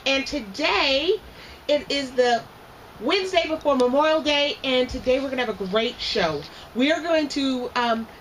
And today, it is the Wednesday before Memorial Day, and today we're going to have a great show. We are going to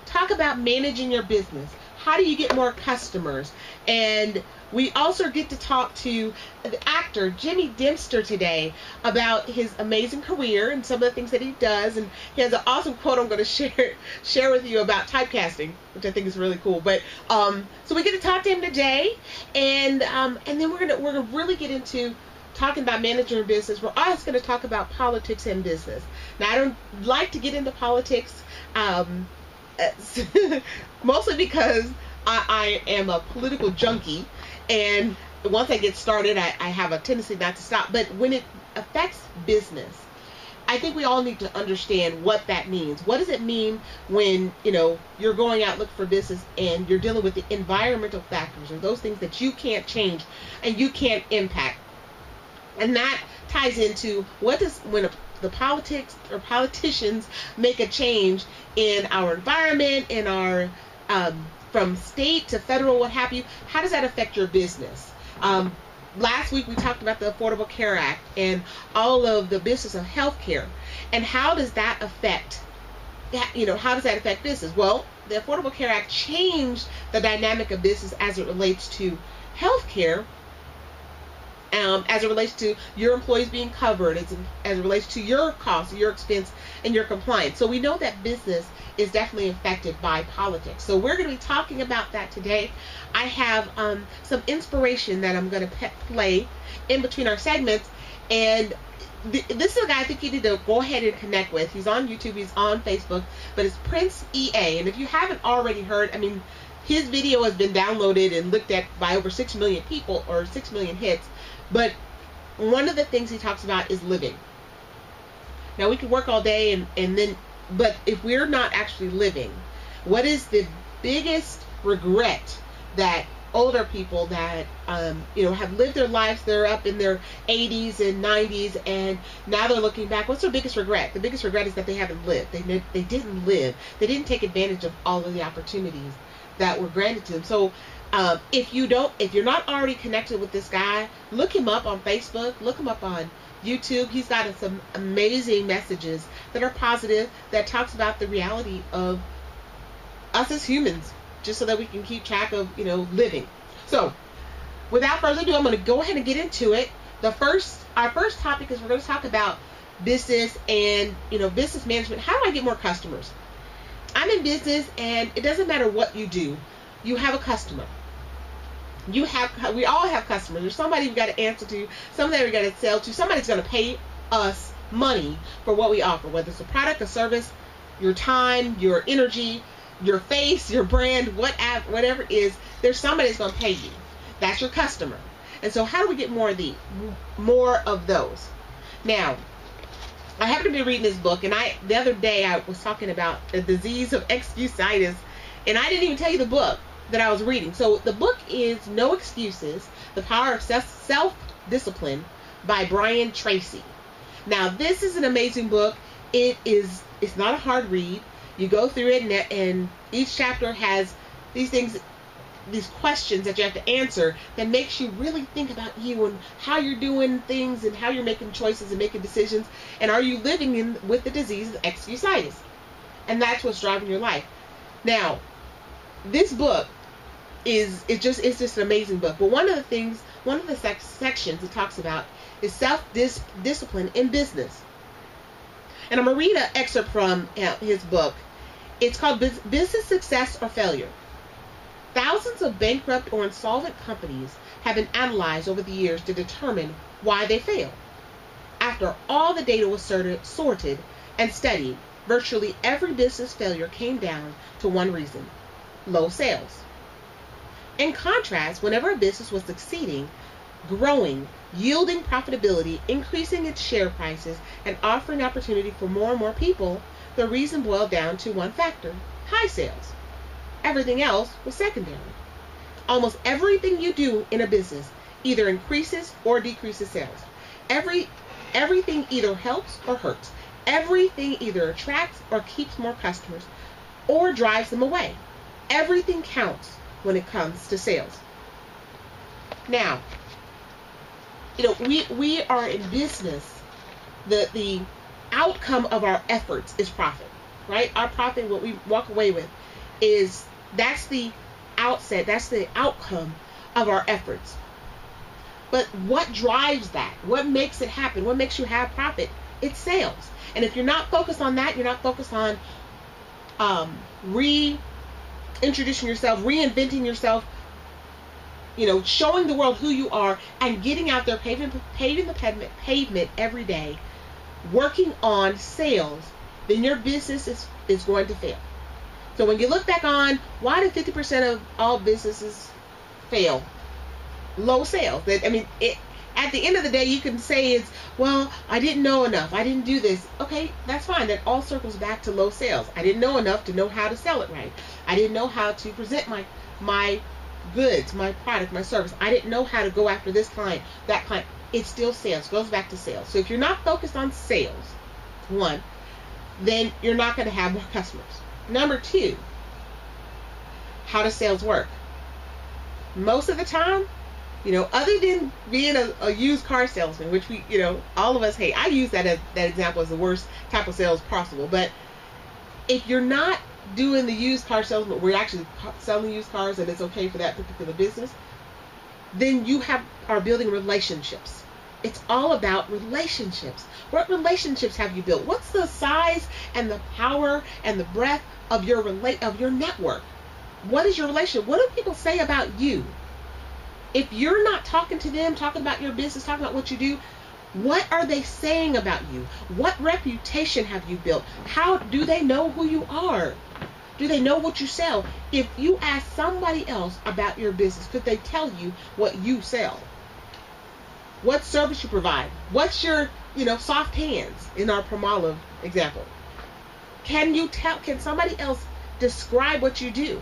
talk about managing your business. How do you get more customers? And we also get to talk to the actor Jimmy Dempster today about his amazing career and some of the things that he does. And he has an awesome quote I'm going to share with you about typecasting, which I think is really cool. But so we get to talk to him today, and then we're gonna really get into talking about managing your business. We're also going to talk about politics and business. Now, I don't like to get into politics, mostly because I am a political junkie, and once I get started, I have a tendency not to stop. But when it affects business, I think we all need to understand what that means. What does it mean when, you're going out looking for business and you're dealing with the environmental factors or those things that you can't change and you can't impact? And that ties into when the politics or politicians make a change in our environment, in our from state to federal, what have you. How does that affect your business? Last week we talked about the Affordable Care Act and all of the business of healthcare, and how does that affect? How does that affect business? Well, the Affordable Care Act changed the dynamic of business as it relates to healthcare. As it relates to your employees being covered, as it relates to your costs, your expense, and your compliance. So we know that business is definitely affected by politics. So we're going to be talking about that today. I have some inspiration that I'm going to play in between our segments. And this is a guy I think you need to go ahead and connect with. He's on YouTube, he's on Facebook, but it's Prince EA. And if you haven't already heard, his video has been downloaded and looked at by over 6 million people, or 6 million hits. But one of the things he talks about is living. Now, we can work all day but if we're not actually living, what is the biggest regret that older people that have lived their lives, they're up in their 80s and 90s, and now they're looking back? What's their biggest regret? The biggest regret is that they haven't lived. They didn't live. They didn't take advantage of all of the opportunities that were granted to them. So if you're not already connected with this guy, look him up on Facebook, look him up on YouTube. He's got some amazing messages that are positive, that talks about the reality of us as humans, just so that we can keep track of, living. So without further ado, I'm going to go ahead and get into it. Our first topic is we're going to talk about business and, business management. How do I get more customers? I'm in business, and it doesn't matter what you do. You have a customer. We all have customers. There's somebody we got to answer to, somebody we got to sell to. Somebody's going to pay us money for what we offer, whether it's a product, a service, your time, your energy, your face, your brand, whatever it is. There's somebody that's going to pay you. That's your customer. And so, how do we get more of those? Now, I happen to be reading this book, and the other day I was talking about the disease of excusitis, and I didn't even tell you the book that I was reading. So the book is No Excuses: The Power of Self-Discipline by Brian Tracy. Now, this is an amazing book. It's not a hard read. You go through it, and each chapter has these questions that you have to answer that makes you really think about you and how you're doing things and how you're making choices and making decisions, and are you living with the disease of excusitis? And that's what's driving your life. Now, this book it's just an amazing book. But one of the sections it talks about is self-discipline in business. And I'm going to read an excerpt from his book. It's called Business Success or Failure. Thousands of bankrupt or insolvent companies have been analyzed over the years to determine why they fail. After all the data was sorted and studied, virtually every business failure came down to one reason: low sales. In contrast, whenever a business was succeeding, growing, yielding profitability, increasing its share prices, and offering opportunity for more and more people, the reason boiled down to one factor: high sales. Everything else was secondary. Almost everything you do in a business either increases or decreases sales. Everything either helps or hurts. Everything either attracts or keeps more customers or drives them away. Everything counts when it comes to sales. Now, we are in business. The outcome of our efforts is profit, right? Our profit, what we walk away with, that's the outset, that's the outcome of our efforts. But what drives that? What makes it happen? What makes you have profit? It's sales. And if you're not focused on that, you're not focused on reintroducing yourself, reinventing yourself, showing the world who you are, and getting out there, paving the pavement every day, working on sales, then your business is going to fail. So when you look back on, why do 50% of all businesses fail? Low sales. At the end of the day, you can say it's, well, I didn't know enough. I didn't do this. Okay, that's fine. That all circles back to low sales. I didn't know enough to know how to sell it right. I didn't know how to present my goods, my product, my service. I didn't know how to go after this client, that client. It's still sales. It goes back to sales. So if you're not focused on sales, one, then you're not going to have more customers. Number two, how does sales work? Most of the time, other than being a used car salesman, which we, all of us hate. I use that example as the worst type of sales possible. But if you're not doing the used car salesman, we're actually selling used cars and it's okay for that particular business, then you are building relationships. It's all about relationships. What relationships have you built? What's the size and the power and the breadth of your network? What is your relationship? What do people say about you? If you're not talking to them, talking about your business, talking about what you do, what are they saying about you? What reputation have you built? How do they know who you are? Do they know what you sell? If you ask somebody else about your business, could they tell you what you sell? What service you provide? What's your, soft hands in our Palmolive example? Can somebody else describe what you do?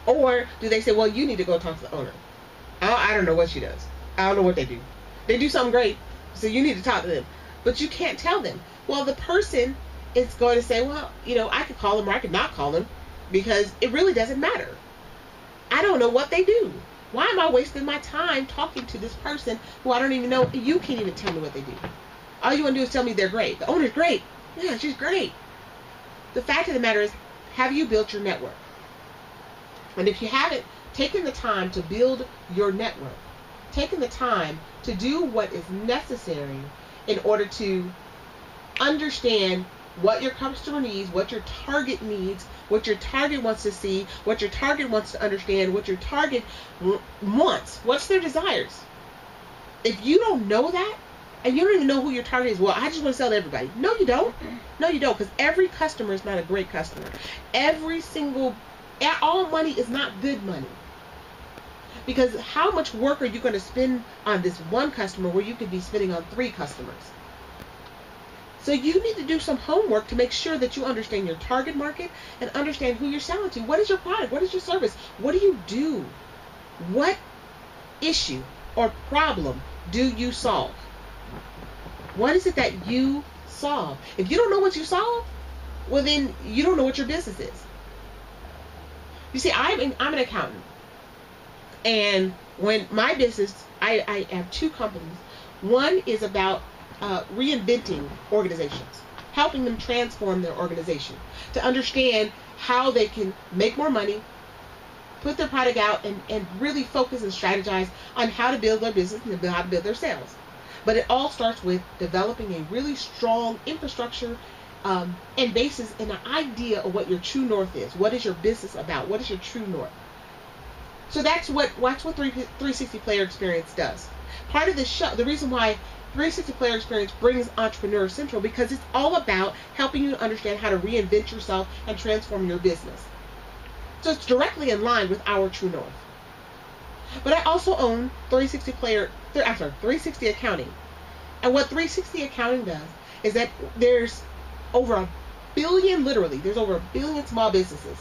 Or do they say, well, you need to go talk to the owner? I don't know what she does. I don't know what they do. They do something great, so you need to talk to them. But you can't tell them. Well, the person is going to say, well, I could call them or I could not call them because it really doesn't matter. I don't know what they do. Why am I wasting my time talking to this person who I don't even know? You can't even tell me what they do. All you want to do is tell me they're great. The owner's great. Yeah, she's great. The fact of the matter is, have you built your network? And if you haven't taken the time to build your network, taken the time to do what is necessary in order to understand what your customer needs, what your target needs, what your target wants to see, what your target wants to understand, what your target wants, what's their desires. If you don't know that, and you don't even know who your target is, well, I just want to sell to everybody. No, you don't. No, you don't, because every customer is not a great customer. All money is not good money. Because how much work are you going to spend on this one customer where you could be spending on 3 customers? So you need to do some homework to make sure that you understand your target market and understand who you're selling to. What is your product? What is your service? What do you do? What issue or problem do you solve? What is it that you solve? If you don't know what you solve, well then you don't know what your business is. You see, I'm an accountant. And when my business, I have 2 companies. One is about reinventing organizations, helping them transform their organization to understand how they can make more money, put their product out, and really focus and strategize on how to build their business and how to build their sales. But it all starts with developing a really strong infrastructure and basis and an idea of what your true north is. What is your business about? What is your true north? So that's what 360 Player Experience does. Part of the show, the reason why 360 Player Experience brings Entrepreneur Central, because it's all about helping you understand how to reinvent yourself and transform your business. So it's directly in line with our true north. But I also own 360 Accounting. And what 360 Accounting does is that there's over 1 billion, literally, there's over 1 billion small businesses.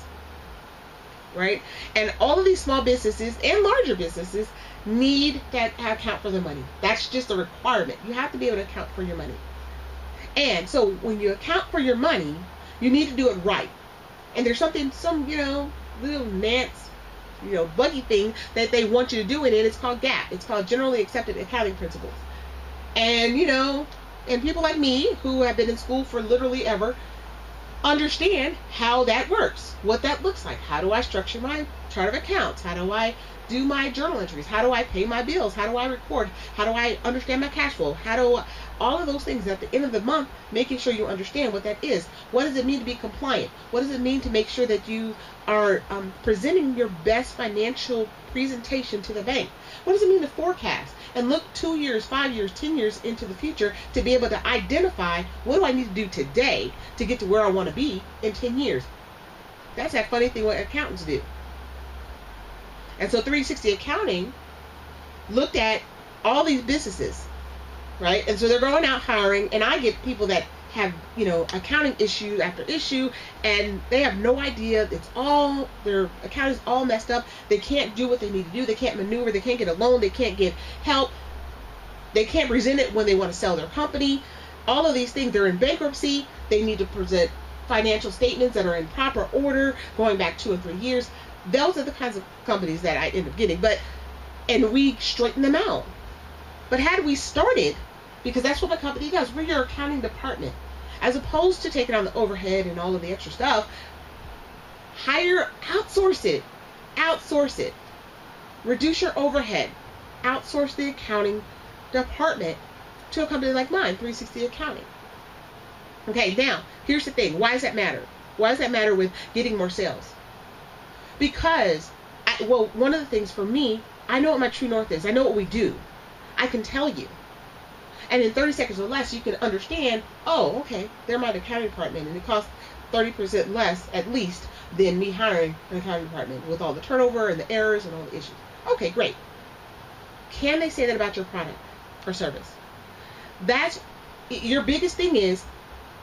Right? And all of these small businesses and larger businesses need to account for their money. That's just a requirement. You have to be able to account for your money. And so when you account for your money, you need to do it right. And there's some little Nance buggy thing that they want you to do it in. It's called GAAP. It's called Generally Accepted Accounting Principles. And and people like me who have been in school for literally ever understand how that works, what that looks like. How do I structure my chart of accounts? How do I do my journal entries? How do I pay my bills? How do I record? How do I understand my cash flow? All of those things at the end of the month, making sure you understand what that is. What does it mean to be compliant? What does it mean to make sure that you are presenting your best financial presentation to the bank? What does it mean to forecast and look 2 years, 5 years, 10 years into the future to be able to identify what do I need to do today to get to where I want to be in 10 years? That's that funny thing what accountants do. And so 360 Accounting looked at all these businesses, right? And so they're going out hiring, and I get people that have, accounting issue after issue, and they have no idea. Their accounting is all messed up. They can't do what they need to do. They can't maneuver. They can't get a loan. They can't get help. They can't present it when they want to sell their company. All of these things, they're in bankruptcy. They need to present financial statements that are in proper order, going back 2 or 3 years. Those are the kinds of companies that I end up getting. And we straighten them out. But had we started, because that's what my company does, we're your accounting department. As opposed to taking on the overhead and all of the extra stuff, outsource it. Reduce your overhead. Outsource the accounting department to a company like mine, 360 Accounting. Okay, now, here's the thing. Why does that matter? Why does that matter with getting more sales? Because, one of the things for me, I know what my true north is. I know what we do. I can tell you. And in 30 seconds or less, you can understand, oh, okay, they're my accounting department, and it costs 30% less, at least, than me hiring an accounting department with all the turnover and the errors and all the issues. Okay, great. Can they say that about your product or service? That's your biggest thing is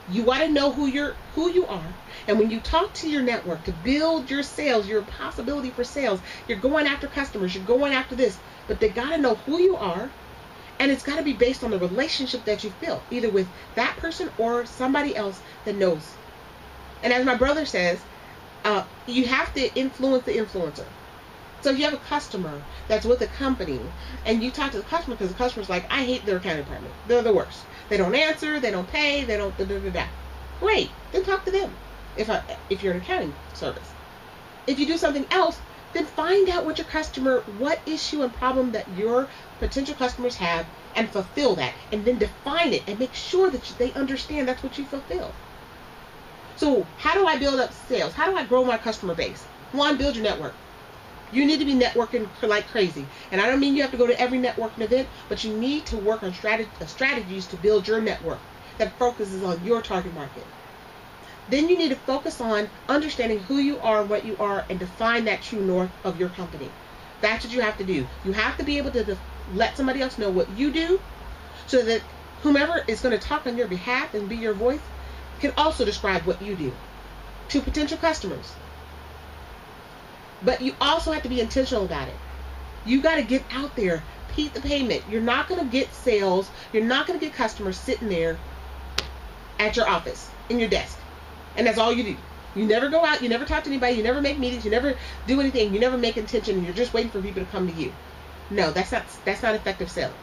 you want to know who you are. And when you talk to your network to build your sales, your possibility for sales, you're going after customers, you're going after this, but they got to know who you are. And it's got to be based on the relationship that you've built, either with that person or somebody else that knows. And as my brother says, you have to influence the influencer. So if you have a customer that's with a company, and you talk to the customer because the customer's like, I hate their accounting department. They're the worst. They don't answer. They don't pay. They don't da-da-da-da. Great. Then talk to them if you're an accounting service. If you do something else, then find out what issue and problem that your potential customers have, and fulfill that, and then define it and make sure that they understand that's what you fulfill. So how do I build up sales? How do I grow my customer base? 1, build your network. You need to be networking like crazy. And I don't mean you have to go to every networking event, but you need to work on strategies to build your network that focuses on your target market. Then you need to focus on understanding who you are, what you are, and define that true north of your company. That's what you have to do. You have to be able to let somebody else know what you do, so that whomever is going to talk on your behalf and be your voice can also describe what you do to potential customers. But you also have to be intentional about it. You got to get out there, beat the pavement. You're not going to get sales. You're not going to get customers sitting there at your office, in your desk. And that's all you do. You never go out. You never talk to anybody. You never make meetings. You never do anything. You never make intention. And you're just waiting for people to come to you. No, that's not effective selling.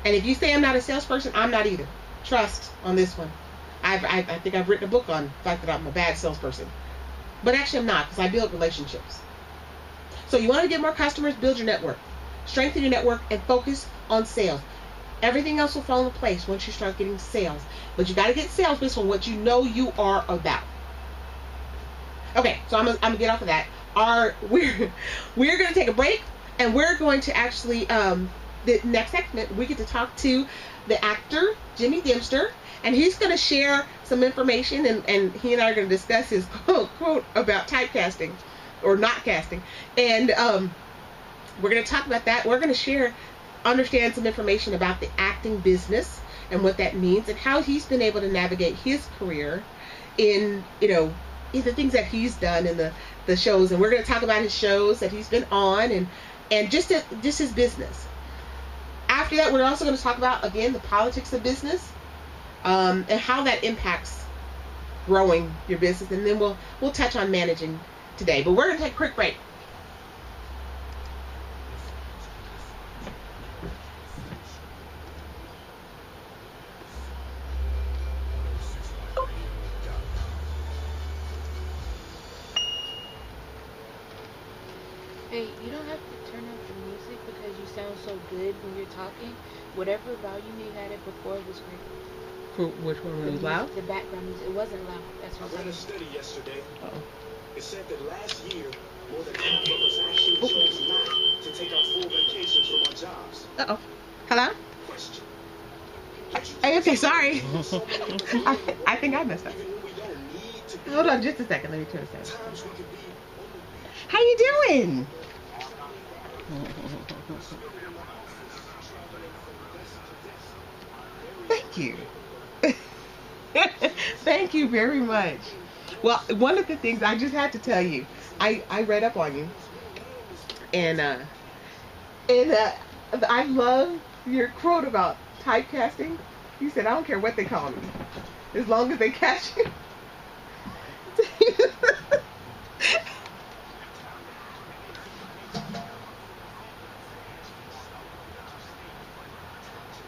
And if you say I'm not a salesperson, I'm not either. Trust on this one. I think I've written a book on the fact that I'm a bad salesperson. But actually I'm not, because I build relationships. So you want to get more customers, build your network. Strengthen your network and focus on sales. Everything else will fall into place once you start getting sales. But you got to get sales based on what you know you are about. Okay, so I'm gonna get off of that. We're going to take a break, and we're going to actually, the next segment, we get to talk to the actor, Jimmy Dempster, and he's going to share some information, and he and I are going to discuss his quote about typecasting, or not casting. And we're going to talk about that. We're going to understand some information about the acting business and what that means, and how he's been able to navigate his career in, the things that he's done in the shows. And we're going to talk about his shows that he's been on, and just his business. After that, we're also going to talk about, again, the politics of business, and how that impacts growing your business. And then we'll touch on managing today. But we're going to take a quick break. turn off the music because you sound so good when you're talking. Whatever volume you had it before was great. For which one was loud? The background music. It wasn't loud. That's what I I'm read a saying. study yesterday. Uh-oh. It said that last year, more than half of us actually chose not to take our full vacations from our jobs. Uh-oh. Hello? Question. Okay, sorry. I think I messed up. Even when we don't need to be, Hold on just a second. Let me turn this down. times we could be How you doing? Thank you. Thank you very much. Well, one of the things I just had to tell you, I read up on you, and I love your quote about typecasting. You said, I don't care what they call me, as long as they catch you.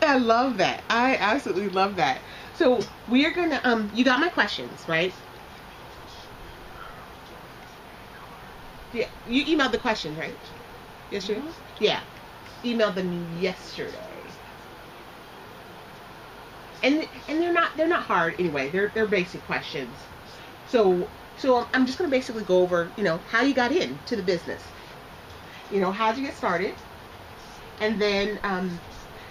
I love that. I absolutely love that. So we are gonna you got my questions, right? Yeah, you emailed the questions, right? Yesterday? Yeah. Emailed them yesterday. And they're not hard anyway. They're basic questions. So I'm just gonna basically go over, how you got into the business. How'd you get started? And then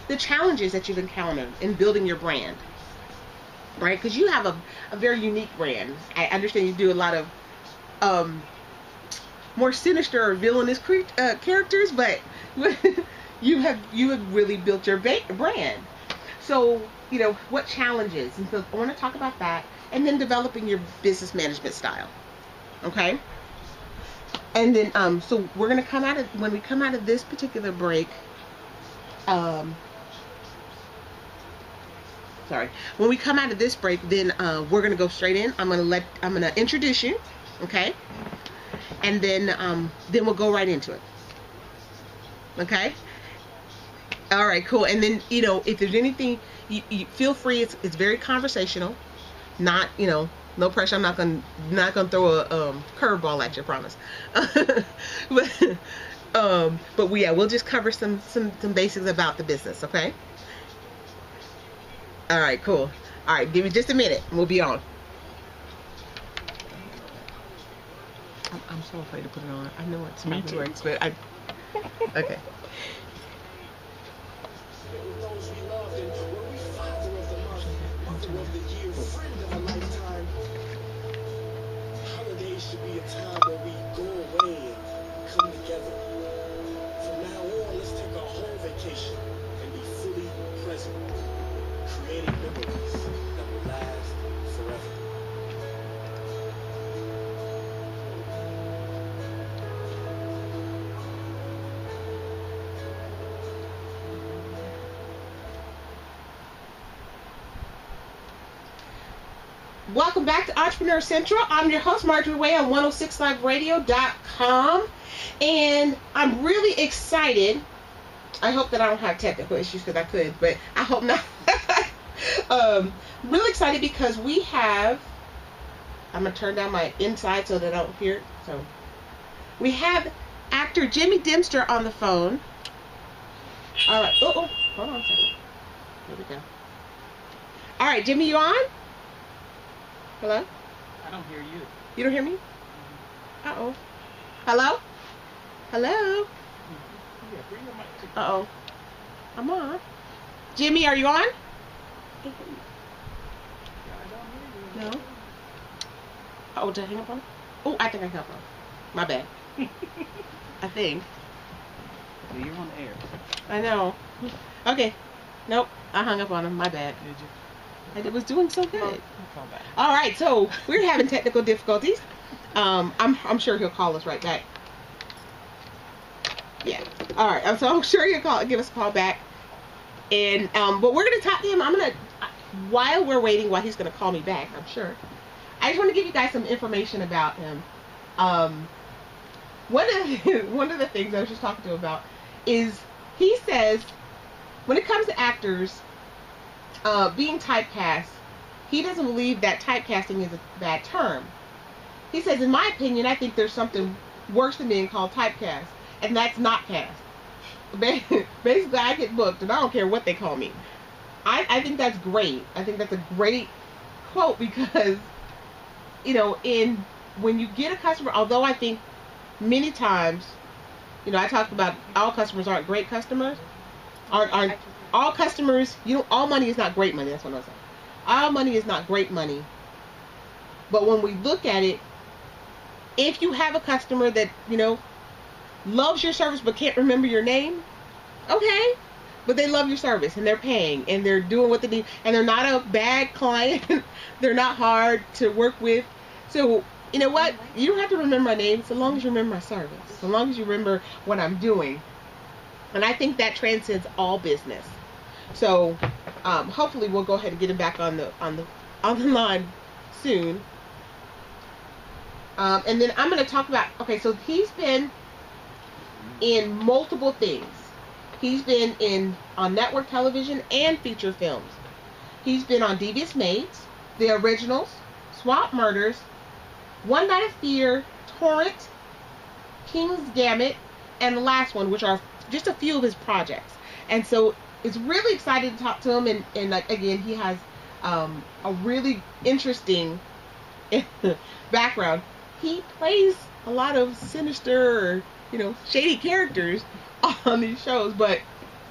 the challenges that you've encountered in building your brand, right? Because you have a very unique brand. I understand you do a lot of more sinister or villainous characters, but you have really built your brand. So what challenges? And so I want to talk about that, and then developing your business management style. Okay. And then so we're gonna when we come out of this particular break. When we come out of this break, then we're gonna go straight in. I'm gonna introduce you, okay? And then we'll go right into it. Okay? All right, cool. And then if there's anything, you feel free. It's very conversational. Not no pressure. I'm not gonna throw a curveball at you, I promise. But we'll just cover some basics about the business, okay? All right, cool. All right, give me just a minute. We'll be on. I'm so afraid to put it on. I know it's Me not too. works, but okay. those we loved, and were we father of the month, mother of the year, friend of a lifetime. Holidays should be a time where we go away and come together. From now on, let's take a whole vacation and be fully present, creating memories that will last forever. Welcome back to Entrepreneur Central. I'm your host, Marjorie Waye on 106liveradio.com. And I'm really excited. I hope that I don't have technical issues, because I could, but I hope not. Really excited because we have, I'm going to turn down my inside so that I don't hear it. So we have actor Jimmy Dempster on the phone. All right. Oh, hold on a second. There we go. All right, Jimmy, you on? Hello? I don't hear you. You don't hear me? Uh-oh. Hello? Hello? Yeah, bring your mic to Uh-oh. I'm on. Jimmy, are you on? No? Oh, did I hang up on him? Oh, I think I hung up on him. My bad. I think. Yeah, you're on the air. I know. Okay. Nope. I hung up on him. My bad. Did you? I was doing so good. I'll call back. All right, so we're having technical difficulties. I'm sure he'll call us right back. Yeah. All right. So I'm sure he'll give us a call back. And but we're gonna talk to him. While we're waiting, while he's gonna call me back, I'm sure. I just want to give you guys some information about him. One of the things I was just talking to him about is he says when it comes to actors being typecast, he doesn't believe that typecasting is a bad term. He says, in my opinion, I think there's something worse than being called typecast. and that's not passed. Basically, I get booked, and I don't care what they call me. I think that's great. I think that's a great quote because, you know, when you get a customer, although I think many times, you know, I talked about all customers aren't great customers. Aren't all customers, you know, all money is not great money. That's what I'm saying. All money is not great money. But when we look at it, if you have a customer that, you know, loves your service but can't remember your name, okay, but they love your service and they're paying and they're doing what they need and they're not a bad client. They're not hard to work with. So, you know what? You don't have to remember my name so long as you remember my service, so long as you remember what I'm doing. And I think that transcends all business. So, hopefully we'll go ahead and get him back on the line soon. And then I'm going to talk about, okay, so he's been in multiple things. He's been on network television and feature films. He's been on Devious Maids, The Originals, Swap Murders, One Night of Fear, Torrent, King's Gambit, and the last one, which are just a few of his projects. And so it's really exciting to talk to him. And like, again, he has a really interesting background. He plays a lot of sinister or, you know, shady characters on these shows, but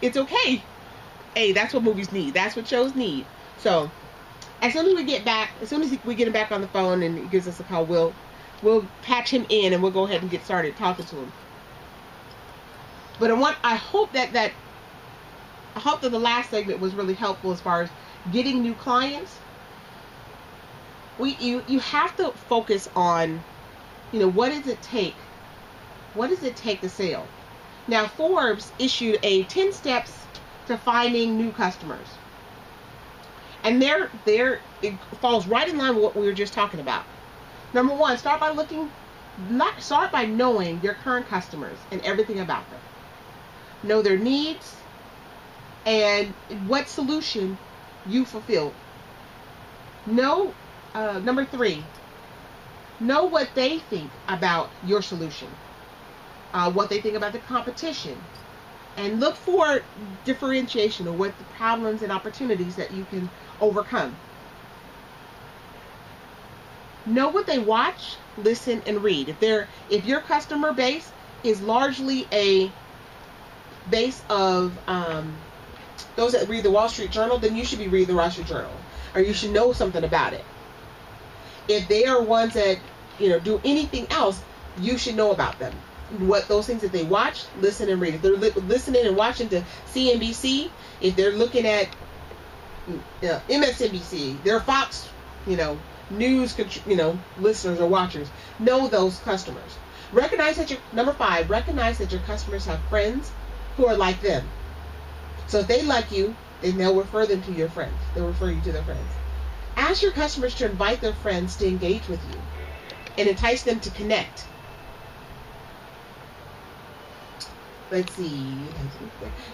it's okay. Hey, that's what movies need. That's what shows need. So as soon as we get him back on the phone and he gives us a call, we'll patch him in and we'll go ahead and get started talking to him. But I hope that the last segment was really helpful as far as getting new clients. You have to focus on, you know, what does it take? What does it take to sell? Now, Forbes issued a 10 steps to finding new customers. And it falls right in line with what we were just talking about. Number one, start by knowing your current customers and everything about them. Know their needs and what solution you fulfill. Number three, know what they think about your solution, what they think about the competition, and look for differentiation of what the problems and opportunities that you can overcome. Know what they watch, listen, and read. If your customer base is largely a base of those that read the Wall Street Journal, then you should be reading the Wall Street Journal, or you should know something about it. If they are ones that, you know, do anything else, you should know about them. What those things that they watch, listen, and read. If they're listening and watching to CNBC, if they're looking at MSNBC, they're Fox, you know, news, you know, listeners or watchers. Know those customers. Number 5, recognize that your customers have friends who are like them. So if they like you, then they'll refer them to your friends. They'll refer you to their friends. Ask your customers to invite their friends to engage with you and entice them to connect. Let's see.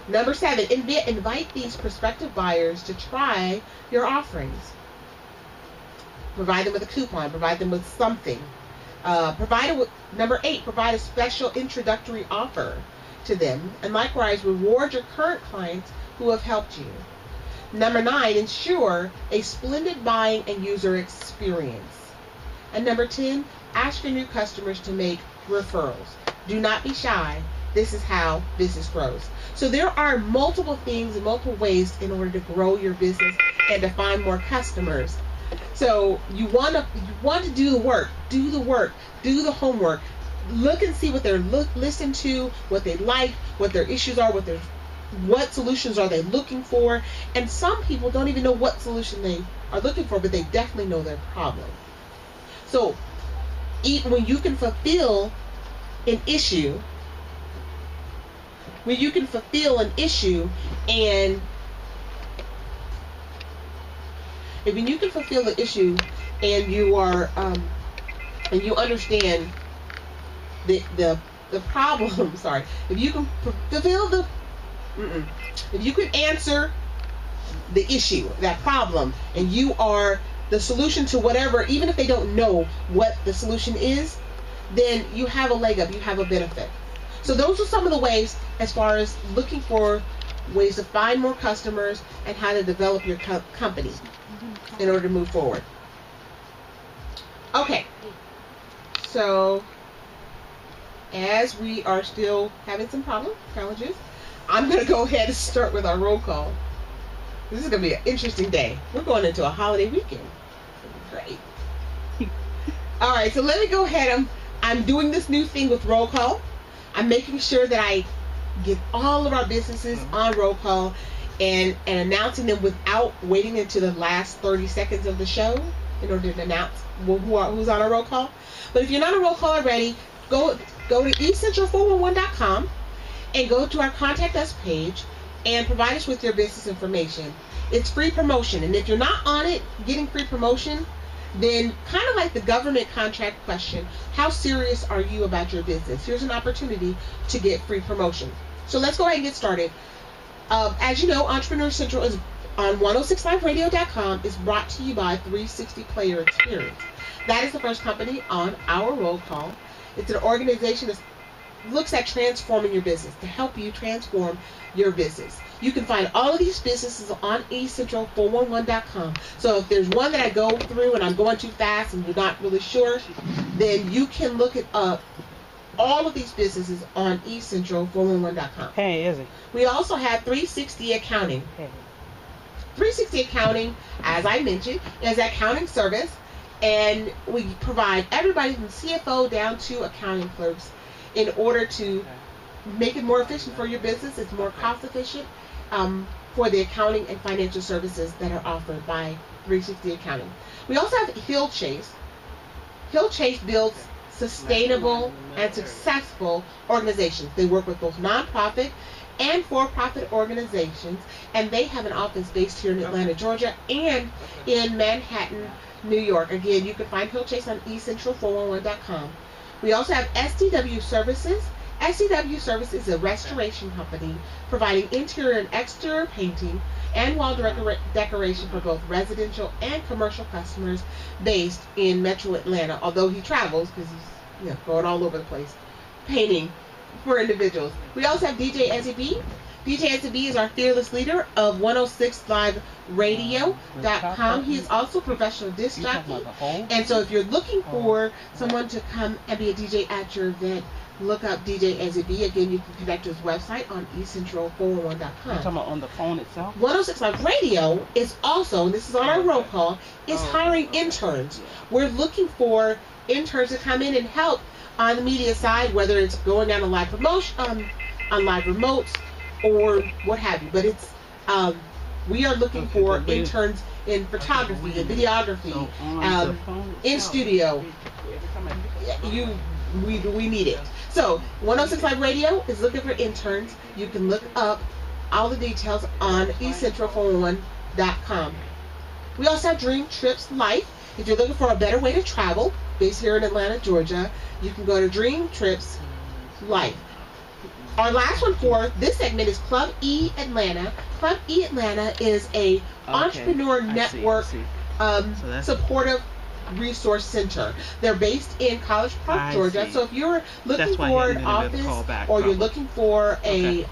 Number 7, invite these prospective buyers to try your offerings. Provide them with a coupon. Provide them with something. Number 8, provide a special introductory offer to them. And likewise, reward your current clients who have helped you. Number 9, ensure a splendid buying and user experience. And number 10, ask your new customers to make referrals. Do not be shy. This is how business grows. So there are multiple things and multiple ways in order to grow your business and to find more customers. So you want to do the work. Do the work. Do the homework. Look and see what they're listen to, what they like, what their issues are, what solutions are they looking for. And some people don't even know what solution they are looking for, but they definitely know their problem. So when you can fulfill an issue, and when you can fulfill the issue and you are and you understand the problem, sorry, if you can fulfill if you can answer the issue, that problem, and you are the solution to whatever, even if they don't know what the solution is, then you have a leg up, you have a benefit. So those are some of the ways as far as looking for ways to find more customers and how to develop your company in order to move forward. Okay, so as we are still having some challenges, I'm going to go ahead and start with our roll call. This is going to be an interesting day. We're going into a holiday weekend. It's going to be great. All right, so let me go ahead. I'm doing this new thing with roll call. I'm making sure that I get all of our businesses on roll call and announcing them without waiting until the last 30 seconds of the show in order to announce who's on a roll call. But if you're not on roll call already, go to eCentral411.com and go to our Contact Us page and provide us with your business information. It's free promotion, and if you're not on it getting free promotion, then kind of like the government contract question, how serious are you about your business? Here's an opportunity to get free promotion. So let's go ahead and get started. As you know, Entrepreneur Central is on 106liveradio.com is brought to you by 360 Player Experience. That is the first company on our roll call. It's an organization that looks at transforming your business, to help you transform your business. You can find all of these businesses on eCentral411.com. So if there's one that I go through and I'm going too fast and you're not really sure, then you can look it up. All of these businesses on eCentral411.com. Hey, Izzy. We also have 360 Accounting. Hey. 360 Accounting, as I mentioned, is an accounting service, and we provide everybody from CFO down to accounting clerks in order to make it more efficient for your business. It's more cost efficient for the accounting and financial services that are offered by 360 Accounting. We also have Hill Chase. Hill Chase builds sustainable and successful organizations. They work with both nonprofit and for-profit organizations, and they have an office based here in Atlanta, Georgia, and in Manhattan, New York. Again, you can find Hill Chase on eCentral411.com. We also have STW Services. STW Services is a restoration company providing interior and exterior painting and wall decoration for both residential and commercial customers based in Metro Atlanta, although he travels because he's going all over the place painting for individuals. We also have DJ SEB. DJ SEB is our fearless leader of 106liveradio.com. He is also a professional disc jockey. And so if you're looking for someone to come and be a DJ at your event, look up DJ SEB. Again, you can connect to his website on eCentral411.com. You're talking about on the phone itself? 106 Live Radio is also, and this is on our roll call, is hiring interns. We're looking for interns to come in and help on the media side, whether it's going on a live promotion, on live remotes, or what have you. But it's we are looking for interns in photography and videography, in studio. We need it. So 106 Live Radio is looking for interns. You can look up all the details on eCentral411.com. We also have Dream Trips Life. If you're looking for a better way to travel, based here in Atlanta, Georgia, you can go to Dream Trips Life. Our last one for this segment is Club E Atlanta. Club E Atlanta is a entrepreneur network supportive resource center. They're based in College Park, Georgia. So if you're looking for an office or you're looking for a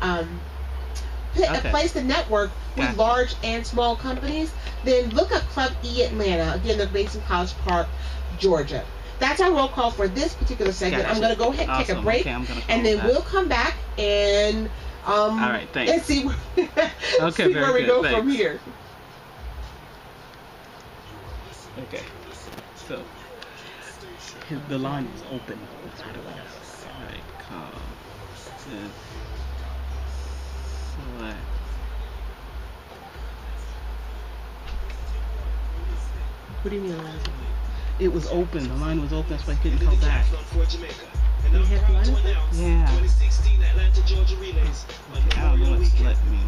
place to network with large and small companies, then look up Club E Atlanta. Again, they're based in College Park, Georgia. That's our roll call for this particular segment. I'm going to go ahead and take a break, and then we'll come back and and see where, see where we go from here. Okay. So the line is open. Alright, call. Select. What do you mean line? It was open. The line was open. That's why I couldn't call back. You have line open? Yeah. I don't know what's let me.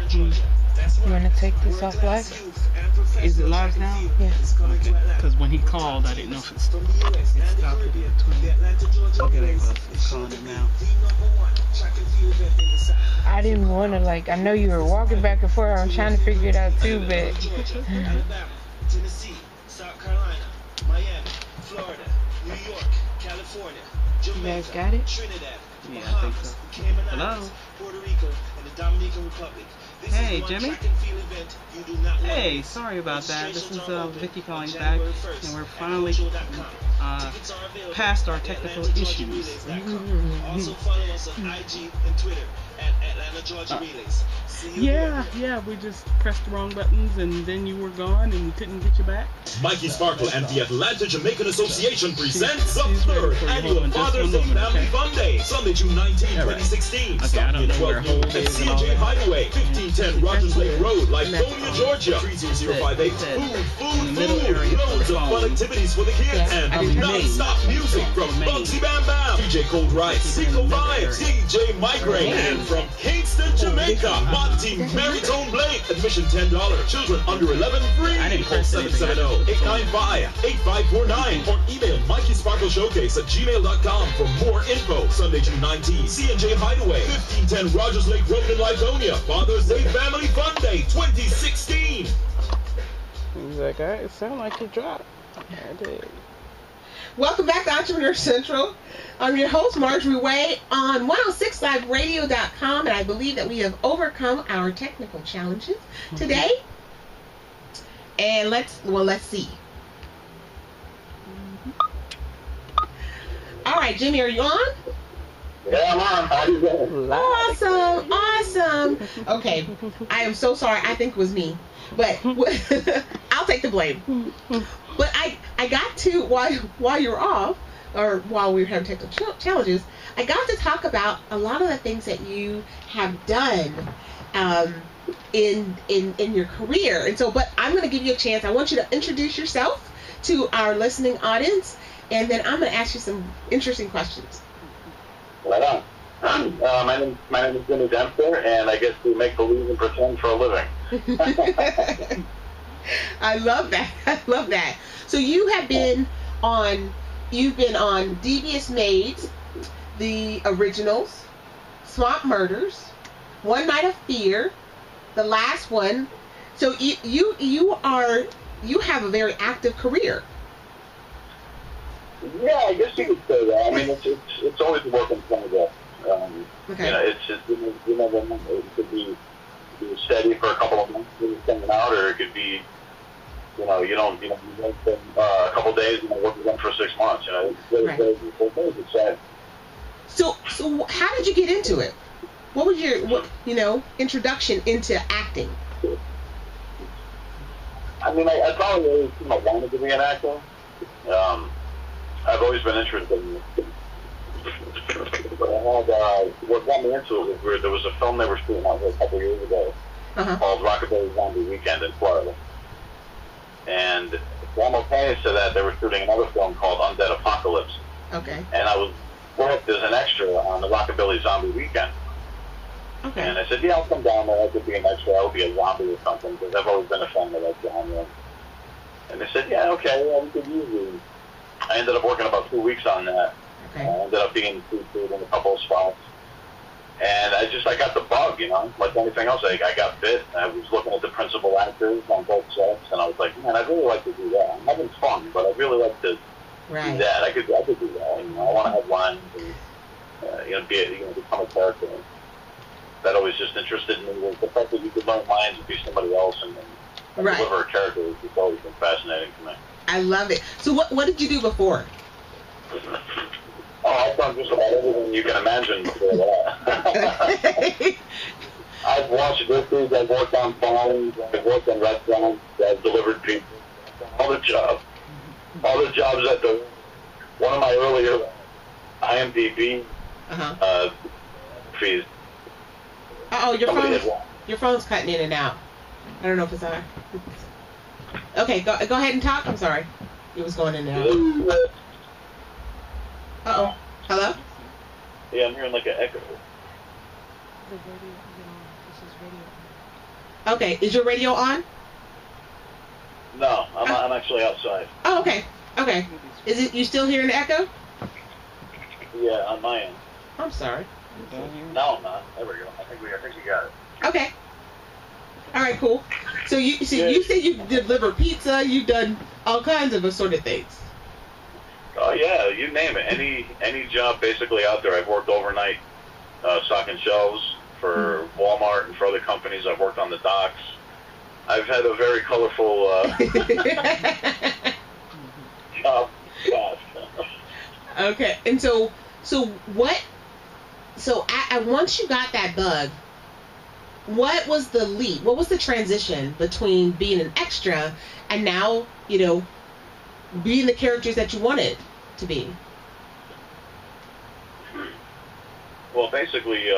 You guys, you want to take this off live? Is it live now? Yeah. Okay. Because when he called, I didn't know if it stopped in between. Okay, there it goes. It's calling it now. I didn't want to, like, I know you were walking back and forth. I'm trying to figure it out too, but Tennessee, South Carolina, Miami, Florida, New York, California, You guys got it? Trinidad, Yeah, I think so. Cayman Hello? Islands, Puerto Rico, and the Dominican Republic. This Hey, is one Jimmy? track and field event you do not want to Hey, miss. sorry about that. This is Registrations are open Vicky on calling back, January 1st and we're at finally cultural.com. Tickets are available past our at technical AtlantaGeorgiaRelays.com. issues. Also follow us on IG and Twitter at Atlanta Georgia Relays. See you Yeah, there. yeah, we just pressed the wrong buttons, and then you were gone, and we couldn't get you back. Mikey Sparkle and the Atlanta Jamaican Association presents the She's ready third for you. Hold annual on, just Father's one Day moment, Family okay? Fun Day, Sunday, June 19, All right. 2016. Okay, I don't know where Starting hold at 12 is noon and all at that. CJ Hideaway, 1510 Rogers Lake Road, And that's Lithonia, all. Georgia, 30058. That's it. Food, In the middle food, area for loads the of fun phone. activities for the kids, Yeah, and I didn't know. non-stop music from Maid. Bugsy Bam Bam, DJ Cold Rice, Keep it in the Rico middle Vibes, area. DJ Migraine, Maid. and from Kingston, Jamaica, Monty Maritone Blake. Admission $10. Children under 11 free. I didn't Call press anything. 770-895-8549 or email MikeySparkleShowcase@gmail.com for more info. Sunday, June 19, C&J Hideaway, 1510 Rogers Lake Road in Lithonia. Father's Day Family Fun Day 2016. He's like, it sounded like you dropped. I did. Welcome back to Entrepreneur Central. I'm your host, Marjorie Waye, on 106liveradio.com, and I believe that we have overcome our technical challenges today. And let's see. All right, Jimmy, are you on? Yeah, I'm on. How you doing? Awesome, awesome. Okay, I am so sorry. I think it was me, but I'll take the blame. But I got to, while you're off, or while we were having technical challenges, I got to talk about a lot of the things that you have done in your career. And so, but I'm going to give you a chance. I want you to introduce yourself to our listening audience, and then I'm going to ask you some interesting questions. Right on. My name is Jimmy Dempster, and I get to make believe and pretend for a living. I love that. I love that. So you've been on Devious, Maid, the originals, Swamp Murders, One Night of Fear, the last one. So you have a very active career. Yeah, I guess you could say that. I mean, it's always a work in progress. Okay. You know, it's just you never know. It could be steady for a couple of months and it's coming out, or it could be, you don't spend a couple of days and then work with them for 6 months. You know, it's very Right. crazy. So it's very exciting. So how did you get into it? What was your introduction into acting? I mean, I probably always wanted to be an actor. I've always been interested in it. But I had, what got me into it was there was a film they were shooting out here a couple years ago called Rockabilly Zombie Weekend in Florida. And simultaneous to that, they were shooting another film called Undead Apocalypse. Okay. And I was worked as an extra on the Rockabilly Zombie Weekend. Okay. And I said, yeah, I'll come down there. I could be an extra. I'll be a zombie or something, because I've always been a fan of that genre. And they said, yeah, okay, well, we could use you. I ended up working about 2 weeks on that. Okay. I ended up being food in a couple of spots. And I got the bug, like anything else. I got bit. I was looking at the principal actors on both sets, and I was like, man, I'd really like to do that. I'm having fun, but I'd really like to do that. I could do that. I want to have lines and, become a character. That always just interested me was the fact that you could learn lines and be somebody else and deliver a character. It's always been fascinating to me. I love it. So what did you do before? Oh, I've done just about everything you can imagine before that. I've watched movies, I've worked on farms, I've worked in restaurants, I've delivered pizza. All the jobs at one of my earlier IMDb fees. Your phone's cutting in and out. I don't know if it's on. Okay, go ahead and talk. I'm sorry. It was going in and out. Uh-oh. Hello? Yeah, I'm hearing like an echo. The radio, this is radio. Okay, is your radio on? No, I'm actually outside. Oh, okay. Okay. Is it you still hearing the echo? Yeah, on my end. I'm sorry. No, I'm not. There we go. I think you got it. Okay. All right, cool. So you said you deliver pizza. You've done all kinds of assorted things. Oh yeah, you name it. Any job basically out there. I've worked overnight stocking shelves for Walmart and for other companies. I've worked on the docks. I've had a very colorful job. Okay, and so what? So once you got that bug, what was the leap? What was the transition between being an extra and now, being the characters that you wanted to be? Well, basically,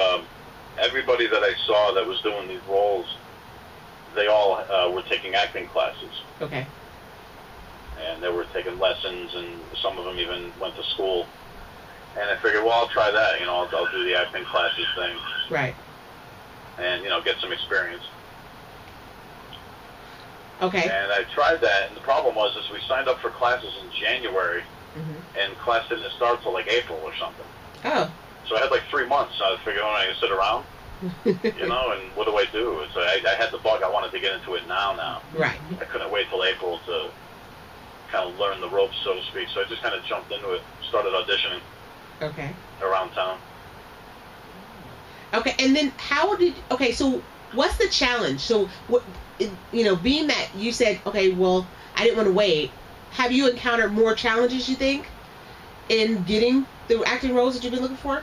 everybody that I saw that was doing these roles, they all were taking acting classes. Okay. And they were taking lessons, and some of them even went to school. And I figured, well, I'll try that. I'll do the acting classes thing. Right. And, get some experience. Okay. And I tried that, and the problem was is we signed up for classes in January, and class didn't start till like April or something. Oh. So I had like 3 months. I was figuring, I can sit around, and what do I do? So I had the bug. I wanted to get into it now. Right. I couldn't wait till April to kind of learn the ropes, so to speak. So I just kind of jumped into it, started auditioning. Okay. Around town. Okay, and then so what's the challenge? So, being that you said, okay, well, I didn't want to wait, have you encountered more challenges, you think, in getting the acting roles that you've been looking for?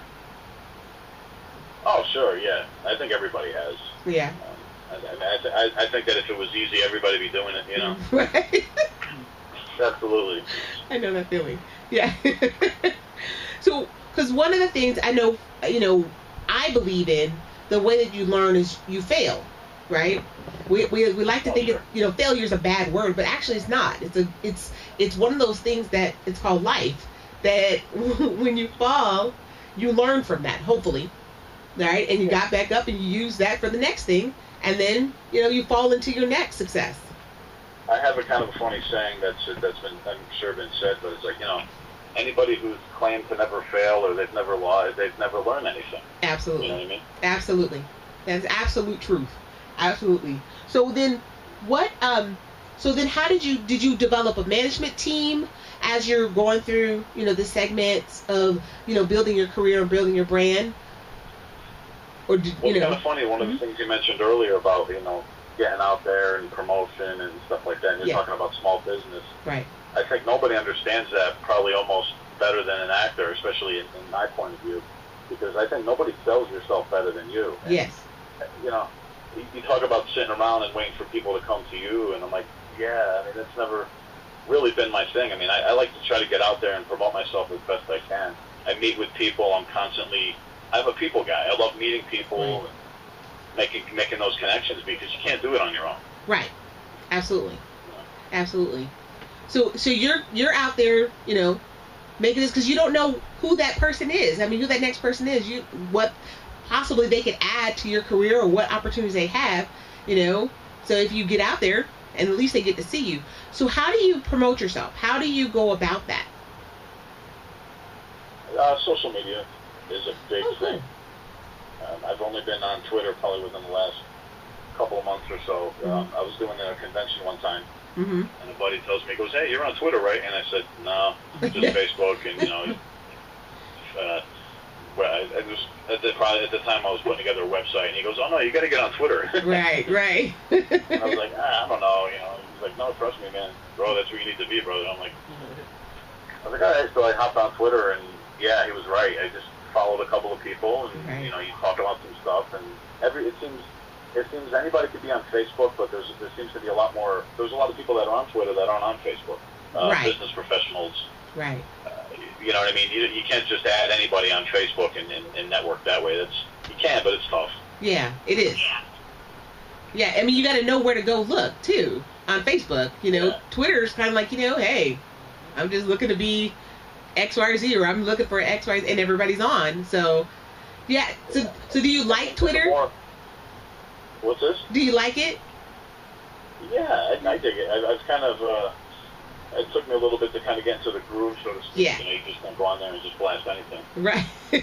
Oh, sure, yeah. I think everybody has. Yeah. I think that if it was easy, everybody would be doing it, Right. Absolutely. I know that feeling. Yeah. So, because one of the things I know, I believe in, the way that you learn is you fail, right? We like to think failure is a bad word, but actually it's not. It's one of those things that it's called life, that when you fall, you learn from that, hopefully, right? And you got back up and you use that for the next thing, and then you fall into your next success. I have a kind of a funny saying that's been, I'm sure, been said, but it's like, anybody who's claimed to never fail or they've never lied, they've never learned anything. Absolutely. You know what I mean? Absolutely. That's absolute truth. Absolutely. So then how did you develop a management team as you're going through, the segments of, building your career and building your brand? Or it's kind of funny, one of the things you mentioned earlier about, getting out there and promotion and stuff like that, and you're talking about small business. Right. I think nobody understands that probably almost better than an actor, especially in my point of view, because I think nobody sells yourself better than you. And, yes. You talk about sitting around and waiting for people to come to you, and I'm like, yeah, I mean, it's never really been my thing. I mean, I like to try to get out there and promote myself as best I can. I meet with people. I'm a people guy. I love meeting people and making those connections, because you can't do it on your own. Right. Absolutely. Absolutely. So you're out there, making this, because you don't know who that person is. I mean, who that next person is. What possibly they could add to your career, or what opportunities they have, So if you get out there, and at least they get to see you. So how do you promote yourself? How do you go about that? Social media is a big thing. I've only been on Twitter probably within the last couple of months or so. I was doing a convention one time. And a buddy tells me, he goes, "Hey, you're on Twitter, right?" And I said, "No, just Facebook." And I just at the time I was putting together a website, and he goes, "Oh no, you got to get on Twitter." Right. And I was like, I don't know, He's like, "No, trust me, man, bro. That's where you need to be, brother." I was like, all right. So I hopped on Twitter, and yeah, he was right. I just followed a couple of people, and you talk about some stuff, and it seems anybody could be on Facebook, but there seems to be a lot more. There's a lot of people that are on Twitter that aren't on Facebook. Business professionals. Right. You know what I mean? You can't just add anybody on Facebook and network that way. You can, but it's tough. Yeah, it is. Yeah, I mean, you got to know where to go look too on Facebook. Twitter's kind of like, hey, I'm just looking to be X, Y, or Z, or I'm looking for X, Y, and everybody's on. So, yeah. So do you like Twitter? What's this? Do you like it? Yeah, I dig it. I was kind of. It took me a little bit to kind of get into the groove, so to speak. Yeah. You just don't go on there and just blast anything. Right. You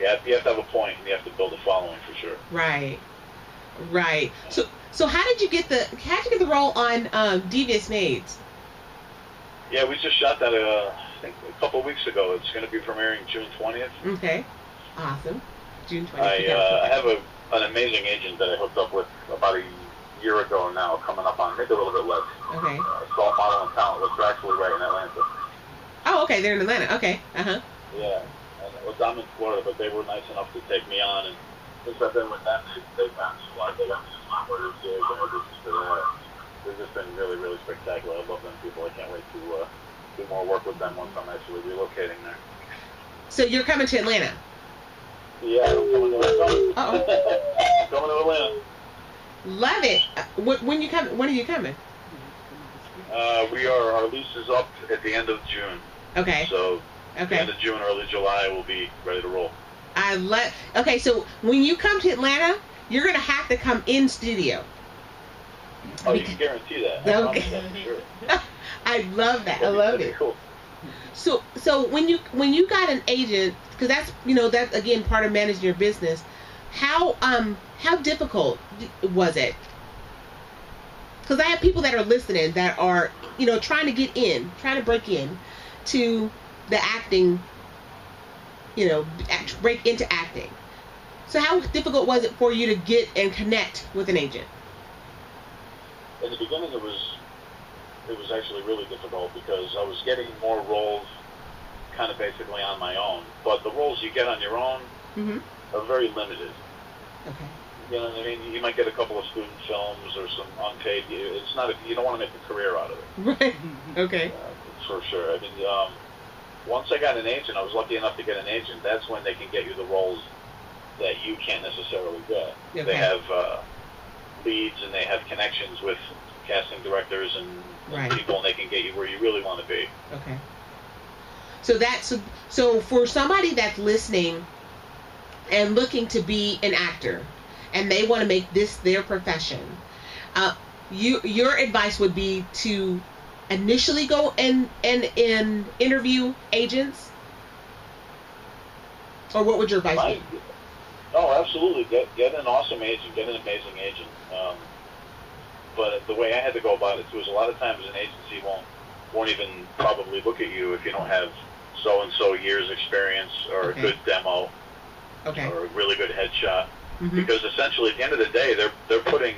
have to have a point, and you have to build a following for sure. Right. So how did you get the role on Devious Maids? Yeah, we just shot that I think a couple of weeks ago. It's going to be premiering June 20th. Okay. Awesome. June 20th. I have an amazing agent that I hooked up with about a year ago now, coming up on maybe a little bit less. Okay. Salt Model and Talent, which is actually right in Atlanta. Oh, okay. They're in Atlanta. Okay. Uh-huh. Yeah. And I'm in Florida, but they were nice enough to take me on. And since I've been with them, they've got me a lot. They got me a lot more gigs and everything for that. They've just been really, really spectacular. I love them people. I can't wait to do more work with them once I'm actually relocating there. So you're coming to Atlanta? Yeah, I'm coming to Atlanta. Uh-oh. Coming to Atlanta. Love it. When are you coming? Our lease is up at the end of June. Okay. So Okay. the end of June, early July, we'll be ready to roll. Okay, so when you come to Atlanta, you're gonna have to come in studio. Oh, you can guarantee that. I promise that for sure. I love that. I love That'd be it. cool. So when you got an agent, because that's again part of managing your business. How difficult was it? Because I have people that are listening that are trying to break in to the acting, break into acting. So how difficult was it for you to get and connect with an agent? In the beginning, it was actually really difficult because I was getting more roles kind of basically on my own. But the roles you get on your own are very limited. Okay. You know what I mean? You might get a couple of student films or some unpaid. It's not. You don't want to make a career out of it. Right. Okay. For sure. I mean, once I got an agent, I was lucky enough to get an agent. That's when they can get you the roles that you can't necessarily get. Okay. They have leads and they have connections with casting directors and Right. people, and they can get you where you really want to be. Okay. So for somebody that's listening and looking to be an actor, and they want to make this their profession, your advice would be to initially go and interview agents, or what would your advice be? Oh, absolutely. Get an awesome agent. Get an amazing agent. But the way I had to go about it too is a lot of times an agency won't even probably look at you if you don't have so and so years experience or a good demo, or a really good headshot. Because essentially at the end of the day, they're putting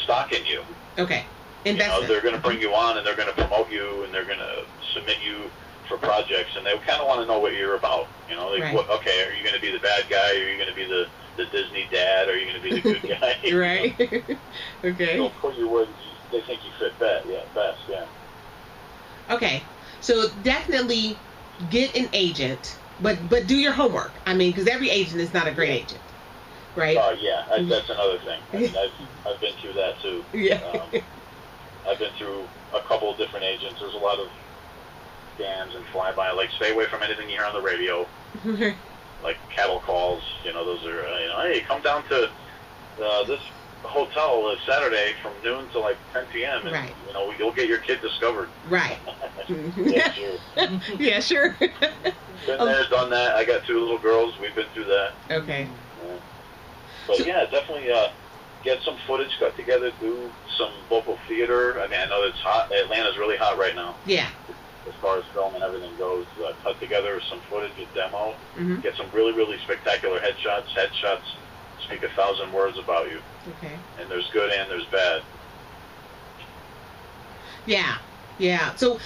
stock in you. Okay. Investment. They're going to bring you on and they're going to promote you and they're going to submit you for projects, and they kind of want to know what you're about. Right. Okay, are you going to be the bad guy? Are you going to be the Disney dad? Are you going to be the good guy? Right. Okay. They'll put you where they think you fit best. Yeah. Okay. So definitely get an agent, but do your homework. I mean, because every agent is not a great agent, right? That's another thing. I mean, I've been through that too. Yeah. I've been through a couple of different agents. There's a lot of scams and flyby. Like, stay away from anything you hear on the radio. Like cattle calls. Those are hey, come down to this hotel Saturday from noon to like 10 p.m. and right. You'll get your kid discovered. Right. Yeah, sure. Yeah, sure. Been there, done that. I got 2 little girls. We've been through that. Okay. But yeah, definitely get some footage cut together. Do some local theater. I mean, I know it's hot. Atlanta's really hot right now. Yeah. As far as film and everything goes, cut together some footage, a demo. Get some really, really spectacular headshots. Headshots speak 1,000 words about you. Okay. And there's good and there's bad. Yeah. So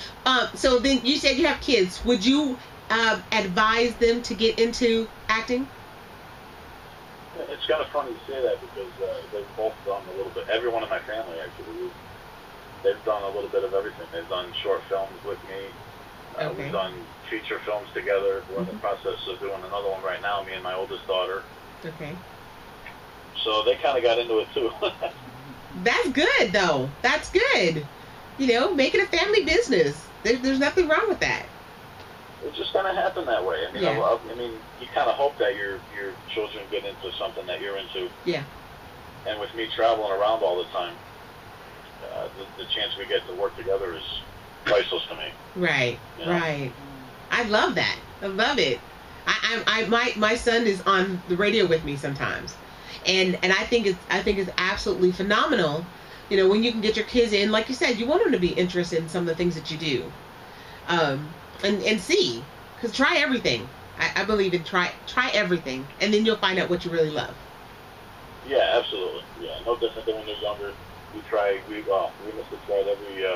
then you said you have kids. Would you advise them to get into acting? It's kind of funny you say that because they've both done a little bit. Everyone in my family, actually, they've done a little bit of everything. They've done short films with me. We've done feature films together. We're in the process of doing another one right now, me and my oldest daughter. Okay. So they kind of got into it too. That's good, though. That's good. Make it a family business. There's nothing wrong with that. It's just going to happen that way. I mean, you kind of hope that your children get into something that you're into. Yeah. And with me traveling around all the time, the chance we get to work together is priceless to me. Right. Right. I love that. I love it. My son is on the radio with me sometimes, and I think it's absolutely phenomenal You know, when you can get your kids in, like you said, you want them to be interested in some of the things that you do, and see, because try everything. I believe in try everything, and then you'll find out what you really love. Yeah, absolutely. Yeah, no different than when you're younger. We must have tried every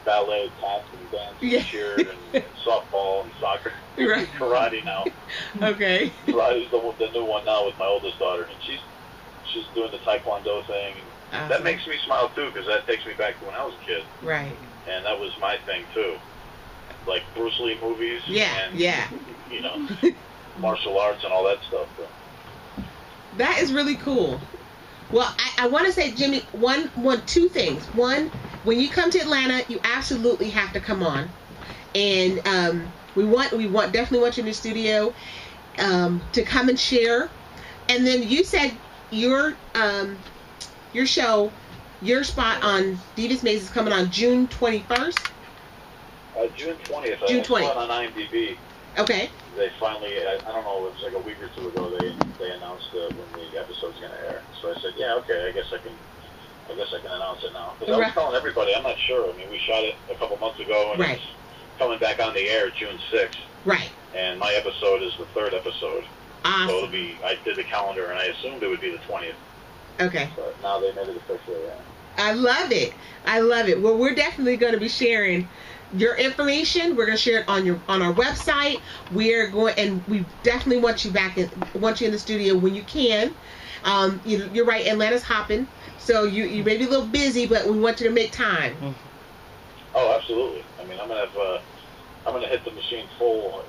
ballet, tap, and dance, and cheer, and softball, and soccer. Right. Karate now. Okay. Karate's the new one now with my oldest daughter, and she's doing the taekwondo thing. Awesome. That makes me smile too, because that takes me back to when I was a kid. Right. And that was my thing too. Like Bruce Lee movies. Yeah. And, Yeah. you know, martial arts and all that stuff. So. That is really cool. Well, I want to say, Jimmy, two things. One, when you come to Atlanta, you absolutely have to come on, and we definitely want you in the studio to come and share. And then you said your show, your spot on Devious Maid is coming on June 21st. June 20th. June 20th. I saw it on IMDb. Okay. They finally, I don't know, it was like a week or two ago, they announced when the episode's going to air. So I said, yeah, okay, I guess I can announce it now. Because I was telling everybody, I'm not sure. I mean, we shot it a couple months ago, and it's coming back on the air June 6th. Right. And my episode is the 3rd episode. Awesome. So it'll be, I did the calendar, and I assumed it would be the 20th. Okay. But now they made it official, yeah. I love it. I love it. Well, we're definitely going to be sharing your information. We're going to share it on our website. We definitely want you in the studio when you can. You're right, Atlanta's hopping, so you may be a little busy, but we want you to make time. Oh, absolutely. I mean, I'm gonna hit the machine full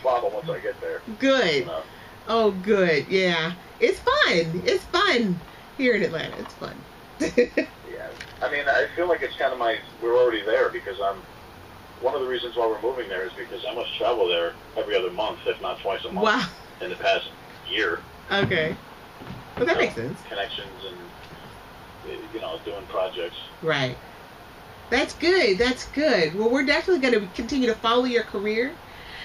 throttle once I get there. Good. You know? Oh, good. Yeah, it's fun. It's fun here in Atlanta. It's fun. Yeah. I mean, I feel like it's kind of we're already there, because one of the reasons why we're moving there is because I must travel there every other month, if not twice a month. Wow. In the past year. Okay. Well, that makes sense. Connections and, doing projects. Right. That's good. That's good. Well, we're definitely going to continue to follow your career,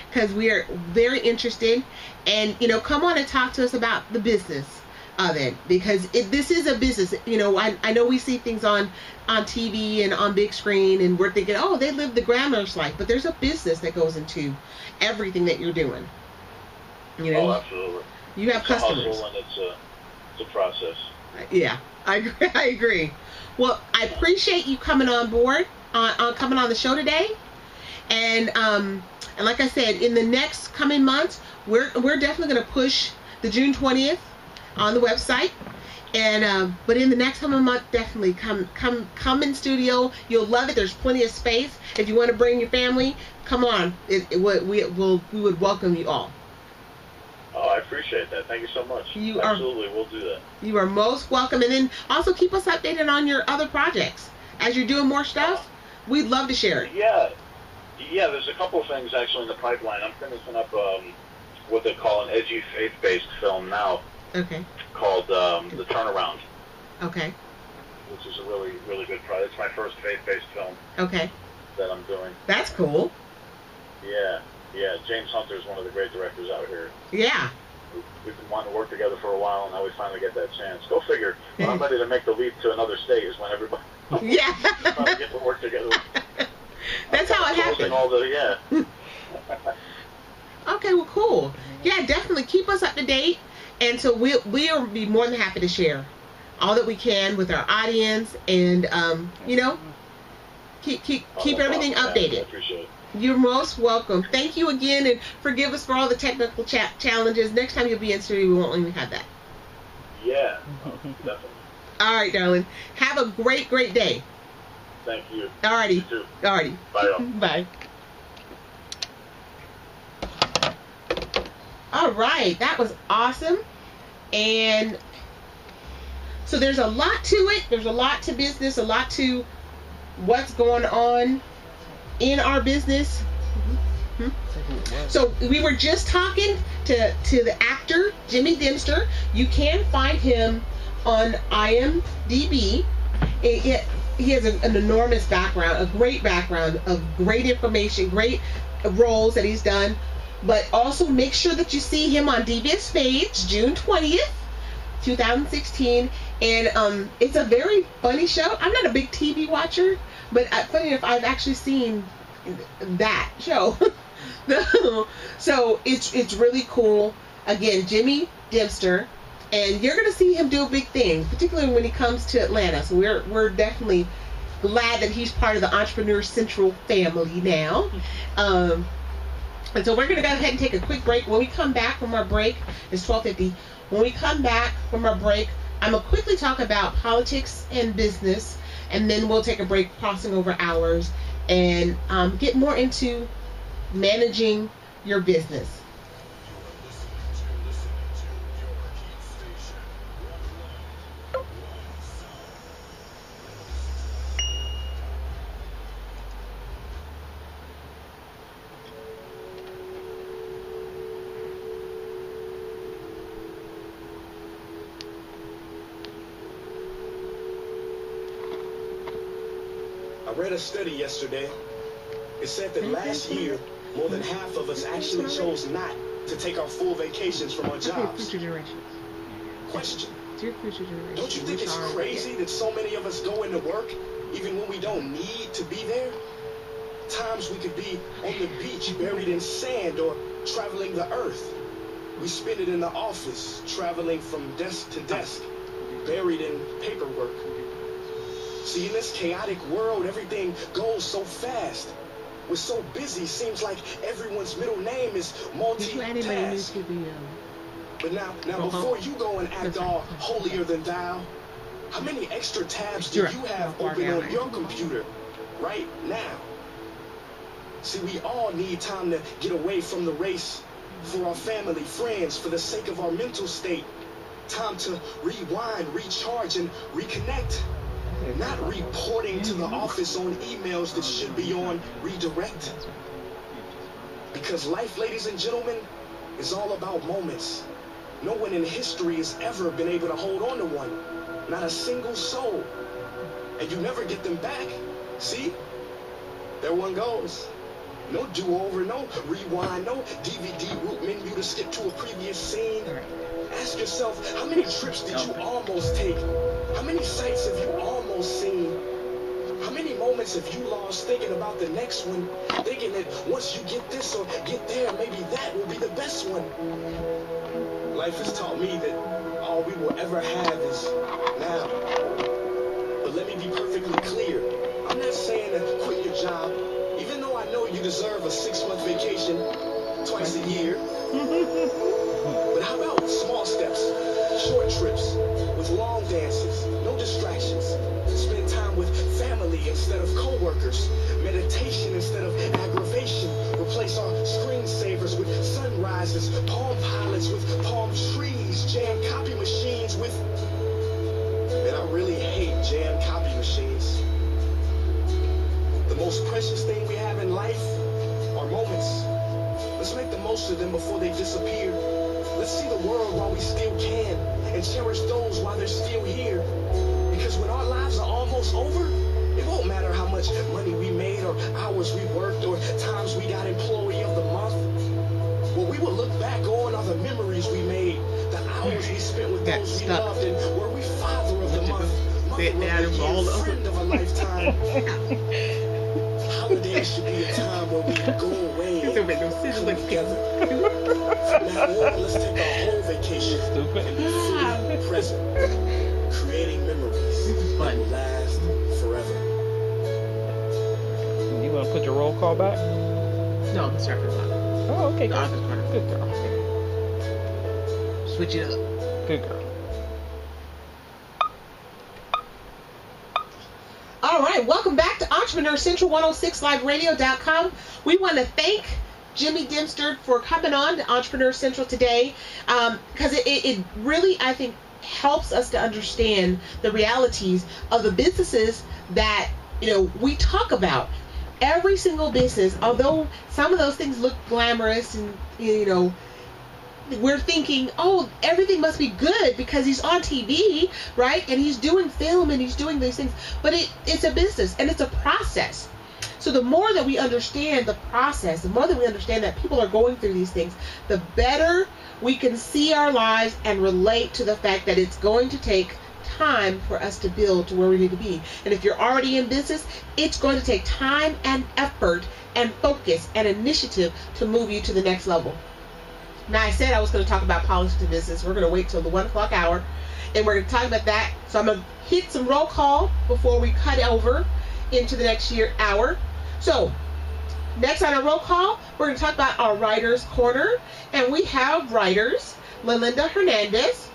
because we are very interested. And, come on and talk to us about the business of it, because this is a business. I know we see things on TV and on big screen, and we're thinking, oh, they live the glamorous life, but there's a business that goes into everything that you're doing. Oh, absolutely. You have customers. It's a hustle, and it's a process. Yeah, I agree. Well, I appreciate you coming on board, coming on the show today, and like I said, in the next coming months, we're definitely going to push the June 20th on the website, and but in the next coming month, definitely come in studio. You'll love it. There's plenty of space. If you want to bring your family, come on. We would welcome you all. Oh, I appreciate that. Thank you so much. Absolutely, we'll do that. You are most welcome. And then also keep us updated on your other projects. As you're doing more stuff, we'd love to share it. Yeah, there's a couple of things actually in the pipeline. I'm finishing up what they call an edgy faith-based film now. Okay. Called The Turnaround. Okay. Which is a really, really good project. It's my first faith-based film. Okay. That I'm doing. That's cool. Yeah. James Hunter is one of the great directors out here. Yeah. We've been wanting to work together for a while, and now we finally get that chance. Go figure. When I'm ready to make the leap to another state is when everybody finally get to work together. That's how it happened. Okay, well, cool. Yeah, definitely keep us up to date, and so we'll be more than happy to share all that we can with our audience, and keep everything updated. I appreciate it. You're most welcome. Thank you again, and forgive us for all the technical challenges. Next time you'll be in studio, we won't even have that. Yeah, definitely. All right, darling. Have a great, great day. Thank you. All righty. You too. All righty. Bye, y'all. Bye. All right. That was awesome. And so there's a lot to it. There's a lot to business, a lot to what's going on in our business. So we were just talking to the actor Jimmy Dempster. You can find him on IMDb. He has an enormous background, a great background of great information, great roles that he's done. But also make sure that you see him on Devious Maid, June 20th, 2016. And it's a very funny show. I'm not a big TV watcher, but funny enough, I've actually seen that show. So it's really cool. Again, Jimmy Dempster, and you're gonna see him do big things, particularly when he comes to Atlanta. So we're definitely glad that he's part of the Entrepreneur Central family now. And so we're gonna go ahead and take a quick break. When we come back from our break, it's 12:50. When we come back from our break, I'm gonna quickly talk about politics and business, and then we'll take a break, crossing over hours, and get more into managing your business. I read a study yesterday. It said that last year, more than half of us actually chose not to take our full vacations from our jobs. Future generations. Question. It's your future generation. Don't you think it's crazy that so many of us go into work even when we don't need to be there? Times we could be on the beach buried in sand or traveling the earth. We spend it in the office, traveling from desk to desk, buried in paperwork. See, in this chaotic world, everything goes so fast. We're so busy, seems like everyone's middle name is multitask. But now before you go and act all holier than thou, how many extra tabs do you have open on your computer right now? See, we all need time to get away from the race, for our family, friends, for the sake of our mental state. Time to rewind, recharge, and reconnect. Not reporting to the office on emails that should be on redirect. Because life, ladies and gentlemen, is all about moments. No one in history has ever been able to hold on to one. Not a single soul. And you never get them back. See? There one goes. No do-over, no rewind, no DVD root menu to skip to a previous scene. Ask yourself, how many trips did you almost take? How many sights have you almost seen? How many moments have you lost thinking about the next one? Thinking that once you get this or get there, maybe that will be the best one. Life has taught me that all we will ever have is now. But let me be perfectly clear. I'm not saying to quit your job, even though I know you deserve a 6-month vacation twice a year. But how about small steps, short trips, with long dances, no distractions, spend time with family instead of coworkers, meditation instead of aggravation, replace our screensavers with sunrises, palm pilots with palm trees, jam copy machines with... Man, I really hate jam copy machines. The most precious thing we have in life are moments. Let's make the most of them before they disappear. Let's see the world while we still can, and cherish those while they're still here. Because when our lives are almost over, it won't matter how much money we made, or hours we worked, or times we got Employee of the Month. What we will look back on are the memories we made, the hours we spent with those we loved, and were we Father of the Month, Mother of the Year, Friend of a Lifetime. Holidays should be a time where we go away and come together. From now on, let's take our whole vacation and be fully present, creating memories that will last forever. You want to put your roll call back? No, I'm starting to Oh, okay. The office corner. Good girl. Switch it up. Good girl. All right, welcome back to Entrepreneur Central 106liveradio.com. We want to thank Jimmy Dempster for coming on to Entrepreneur Central today, because it really, I think, helps us to understand the realities of the businesses that, we talk about. Every single business, although some of those things look glamorous and, we're thinking, oh, everything must be good because he's on TV, right? And he's doing film and he's doing these things. But it's a business and it's a process. So the more that we understand the process, the more that we understand that people are going through these things, the better we can see our lives and relate to the fact that it's going to take time for us to build to where we need to be. And if you're already in business, it's going to take time and effort and focus and initiative to move you to the next level. Now, I said I was going to talk about policy to business. We're going to wait till the 1 o'clock hour, and we're going to talk about that. So I'm going to hit some roll call before we cut over into the next hour. So next on our roll call, we're going to talk about our Writers Corner, and we have writers Melinda Hernandez,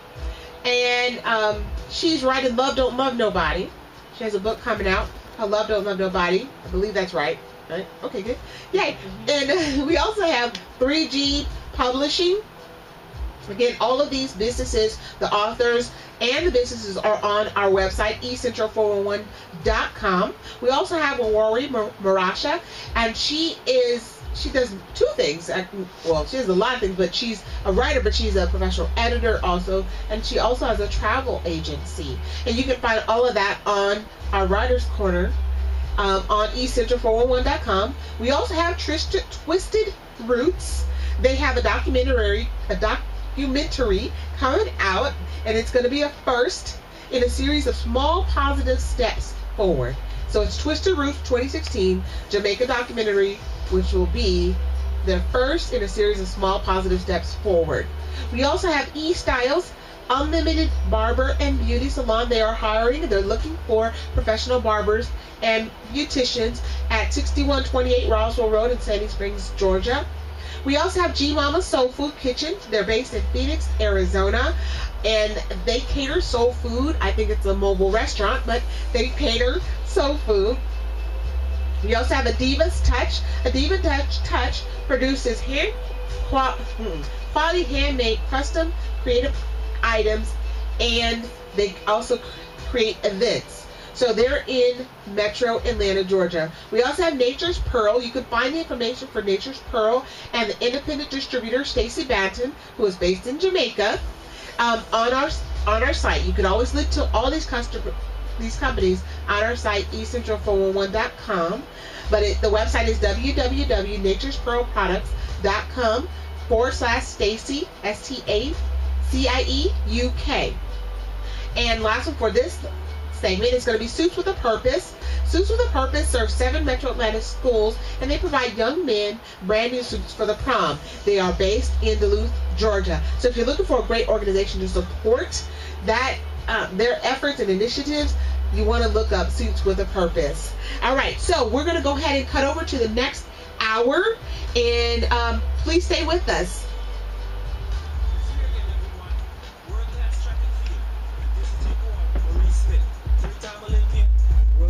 and she's writing Love Don't Love Nobody. She has a book coming out called Love Don't Love Nobody. I believe that's right. Right? Okay, good. Yay. And we also have 3G Publishing. Again, all of these businesses, the authors and the businesses are on our website, ecentral411.com. We also have Marjorie Waye, and she does two things. Well, she does a lot of things, but she's a writer, but she's a professional editor also, and she also has a travel agency. And you can find all of that on our Writers Corner on ecentral411.com. We also have Twisted Roots. They have a documentary coming out, and it's going to be a first in a series of small positive steps forward. So it's Twisted Roots 2016 Jamaica documentary, which will be the first in a series of small positive steps forward. We also have eStyles, Unlimited Barber and Beauty Salon. They are hiring. They're looking for professional barbers and beauticians at 6128 Roswell Road in Sandy Springs, Georgia. We also have G Mama Soul Food Kitchen. They're based in Phoenix, Arizona, and they cater soul food. I think it's a mobile restaurant, but they cater soul food. We also have a Devious Touch. A Devious Touch produces quality handmade custom creative items, and they also create events. So they're in Metro Atlanta, Georgia. We also have Nature's Pearl. You can find the information for Nature's Pearl and the independent distributor Stacy Banton, who is based in Jamaica, on our site. You can always link to all these companies on our site, ecentral411.com. But the website is www.naturespearlproducts.com/Stacy, STACIEUK. And last one for this segment is going to be Suits with a Purpose. Suits with a Purpose serves 7 Metro Atlanta schools, and they provide young men brand new suits for the prom. They are based in Duluth, Georgia. So if you're looking for a great organization to support that their efforts and initiatives, you want to look up Suits with a Purpose. All right, so we're going to go ahead and cut over to the next hour, and please stay with us.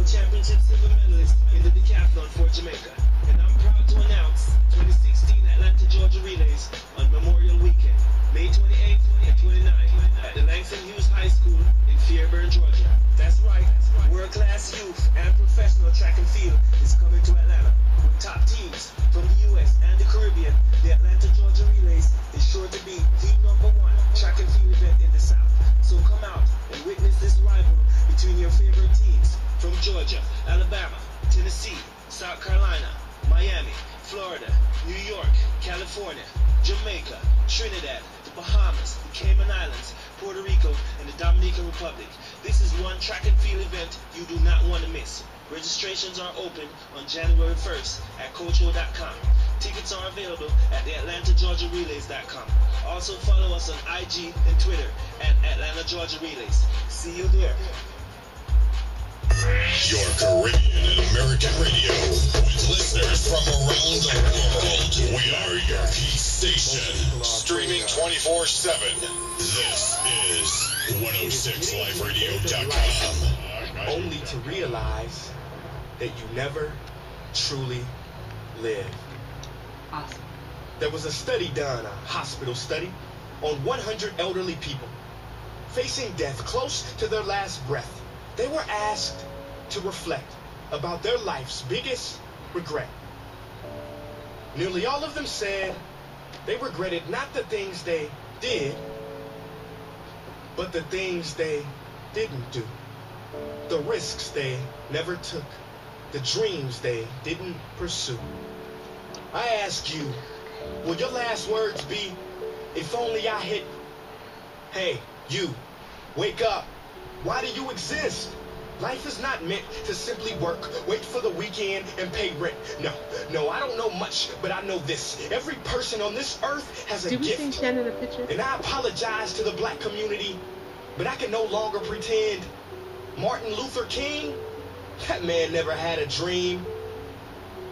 Championship silver medalist in the decathlon for Jamaica. And I'm proud to announce 2016 Atlanta, Georgia Relays on Memorial Weekend, May 28th and 29th at the Langston Hughes High School in Fairburn, Georgia. That's right, world-class youth and professional track and field is coming to Atlanta. With top teams from the U.S. and the Caribbean, the Atlanta, Georgia Relays is sure to be the #1 track and field event in the South. So come out and witness this rivalry between your favorite teams from Georgia, Alabama, Tennessee, South Carolina, Miami, Florida, New York, California, Jamaica, Trinidad, the Bahamas, the Cayman Islands, Puerto Rico, and the Dominican Republic. This is one track and field event you do not want to miss. Registrations are open on January 1st at Coachro.com. Tickets are available at the AtlantaGeorgiaRelays.com. Also follow us on IG and Twitter at Atlanta Georgia Relays. See you there. Your Caribbean and American radio with listeners from around the world. We are your key station, streaming 24/7. This is 106liferadio.com. Only to realize that you never truly live. Awesome. There was a study done, a hospital study, on 100 elderly people facing death close to their last breath. They were asked to reflect about their life's biggest regret. Nearly all of them said they regretted not the things they did, but the things they didn't do. The risks they never took. The dreams they didn't pursue. I ask you, will your last words be, if only I hit, hey, you, wake up, Why do you exist? Life is not meant to simply work, wait for the weekend, and pay rent. No, I don't know much, but I know this. Every person on this earth has a Did we gift. send Shannon a picture? And I apologize to the black community, but I can no longer pretend. Martin Luther King, that man never had a dream.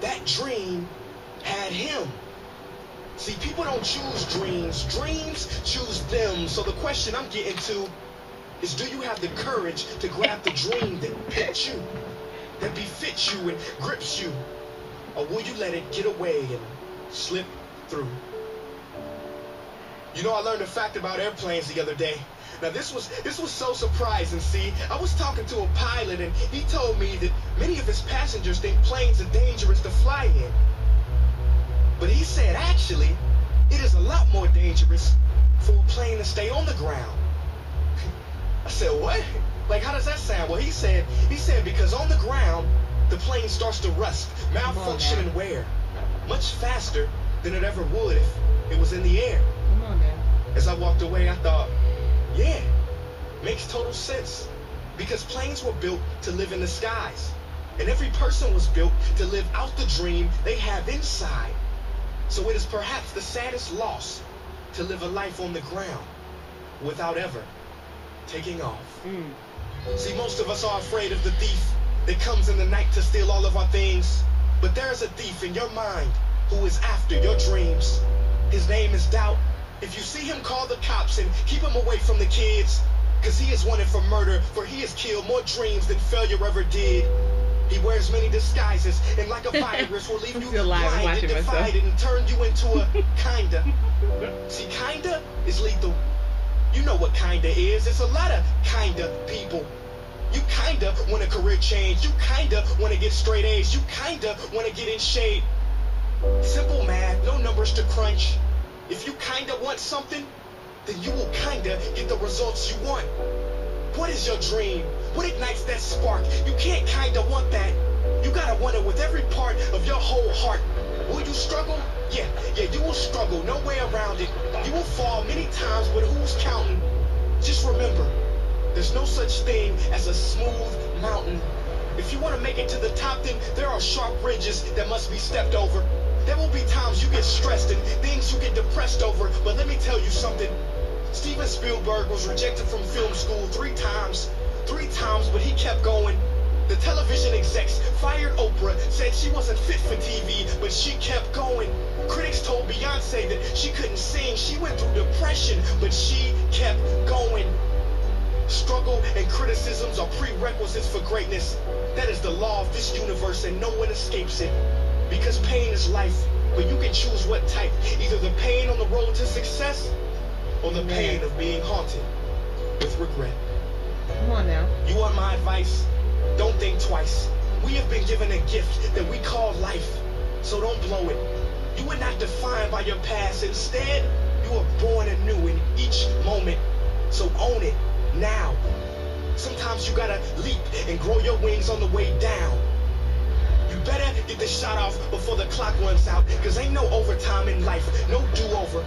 That dream had him. See, people don't choose dreams. Dreams choose them. So the question I'm getting to is, do you have the courage to grab the dream that fits you, that befits you and grips you? Or will you let it get away and slip through? You know, I learned a fact about airplanes the other day. Now this was so surprising. See, I was talking to a pilot and he told me that many of his passengers think planes are dangerous to fly in. But he said actually, it is a lot more dangerous for a plane to stay on the ground. I said, what? Like, how does that sound? Well, he said because on the ground, the plane starts to rust, malfunction, and wear much faster than it ever would if it was in the air. Come on now. As I walked away, I thought, yeah, makes total sense. Because planes were built to live in the skies. And every person was built to live out the dream they have inside. So it is perhaps the saddest loss to live a life on the ground without ever taking off. See, most of us are afraid of the thief that comes in the night to steal all of our things. But there is a thief in your mind who is after your dreams. His name is doubt. If you see him, call the cops and keep him away from the kids. Cause he is wanted for murder, for he has killed more dreams than failure ever did. He wears many disguises, and like a virus will leave you blind and divided and turn you into a kinda. See, kinda is lethal. You know what kinda is. It's a lot of kinda people. You kinda want a career change. You kinda want to get straight A's. You kinda want to get in shade. Simple math, no numbers to crunch. If you kinda want something, then you will kinda get the results you want. What is your dream? What ignites that spark? You can't kinda want that. You gotta want it with every part of your whole heart. Will you struggle? Yeah, you will struggle. No way around it. You will fall many times, but who's counting? Just remember, there's no such thing as a smooth mountain. If you want to make it to the top, then there are sharp ridges that must be stepped over. There will be times you get stressed and things you get depressed over, but let me tell you something. Steven Spielberg was rejected from film school 3 times, but he kept going. The television execs fired Oprah, said she wasn't fit for TV, but she kept going. Critics told Beyonce that she couldn't sing, she went through depression, but she kept going. Struggle and criticisms are prerequisites for greatness. That is the law of this universe and no one escapes it. Because pain is life, but you can choose what type. Either the pain on the road to success or the pain of being haunted with regret. Come on now. You want my advice? Don't think twice. We have been given a gift that we call life, so don't blow it. You are not defined by your past. Instead, you are born anew in each moment, so own it now. Sometimes you gotta leap and grow your wings on the way down. You better get the shot off before the clock runs out, cause ain't no overtime in life, no do-over.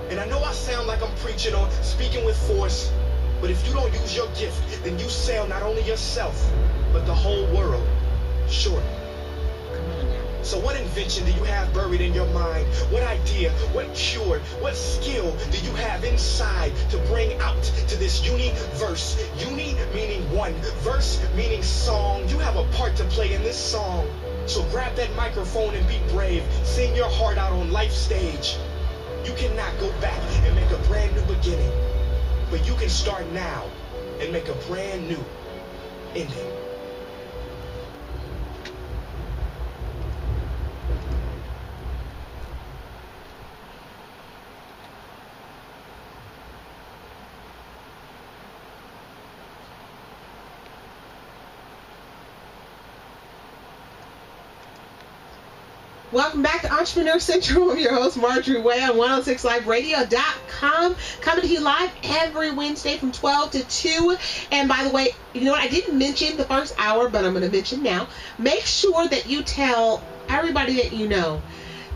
And I know I sound like I'm preaching or speaking with force, but if you don't use your gift, then you sell not only yourself, but the whole world short. So what invention do you have buried in your mind? What idea, what cure, what skill do you have inside to bring out to this universe? Uni meaning one, verse meaning song. You have a part to play in this song. So grab that microphone and be brave. Sing your heart out on life's stage. You cannot go back and make a brand new beginning, but you can start now and make a brand new ending. Welcome back to Entrepreneur Central. I'm your host, Marjorie Waye on 106liveradio.com. Coming to you live every Wednesday from 12 to 2. And by the way, you know what? I didn't mention the first hour, but I'm going to mention now. Make sure that you tell everybody that you know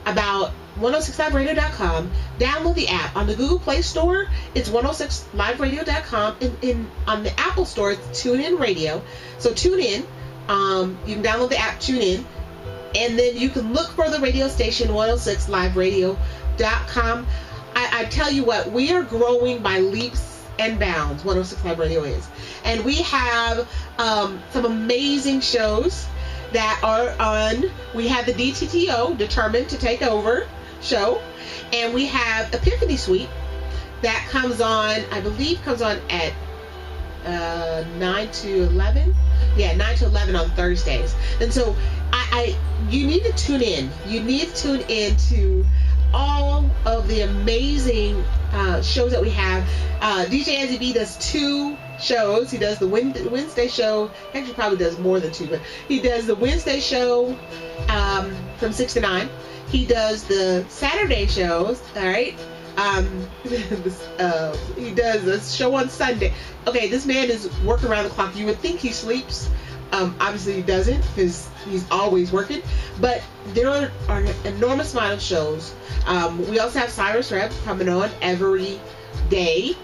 about 106liveradio.com. Download the app. On the Google Play Store, it's 106liveradio.com. On the Apple Store, it's TuneIn Radio. So tune in. You can download the app, tune in, and then you can look for the radio station, 106liveradio.com. I tell you what, we are growing by leaps and bounds. 106 Live Radio is, and we have some amazing shows that are on. We have the DTTO, Determined to Take Over show, and we have Epiphany Suite that comes on, I believe comes on at 9 to 11. Yeah, 9 to 11 on Thursdays. And so you need to tune in. You need to tune in to all of the amazing shows that we have. DJ Azzy B does 2 shows. He does the Wednesday show. Actually, probably does more than 2, but he does the Wednesday show from 6 to 9. He does the Saturday shows. All right. He does a show on Sunday. Okay, this man is working around the clock. You would think he sleeps. Obviously he doesn't, because he's always working. But there are an enormous amount of shows. We also have Cyrus Reb coming on every day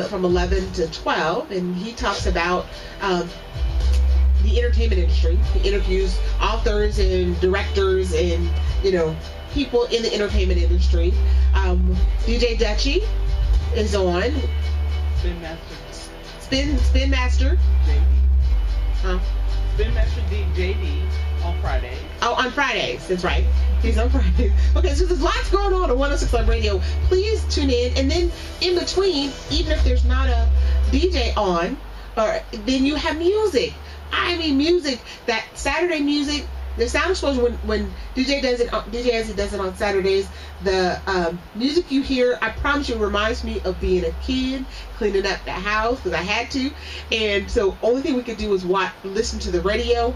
from 11 to 12, and he talks about the entertainment industry. He interviews authors and directors and people in the entertainment industry. DJ Dutchie is on. Spin Master. Spin Master. JD. Huh? Spin Master JD on Fridays. Oh, on Fridays. That's right. He's on Fridays. Okay, so there's lots going on 106 Live Radio. Please tune in, and then in between, even if there's not a DJ on, then you have music. I mean, music. That Saturday music. The sound explosion when DJ does it, DJ Azzy does it on Saturdays. The music you hear, I promise you, reminds me of being a kid cleaning up the house, because I had to. And so only thing we could do is listen to the radio,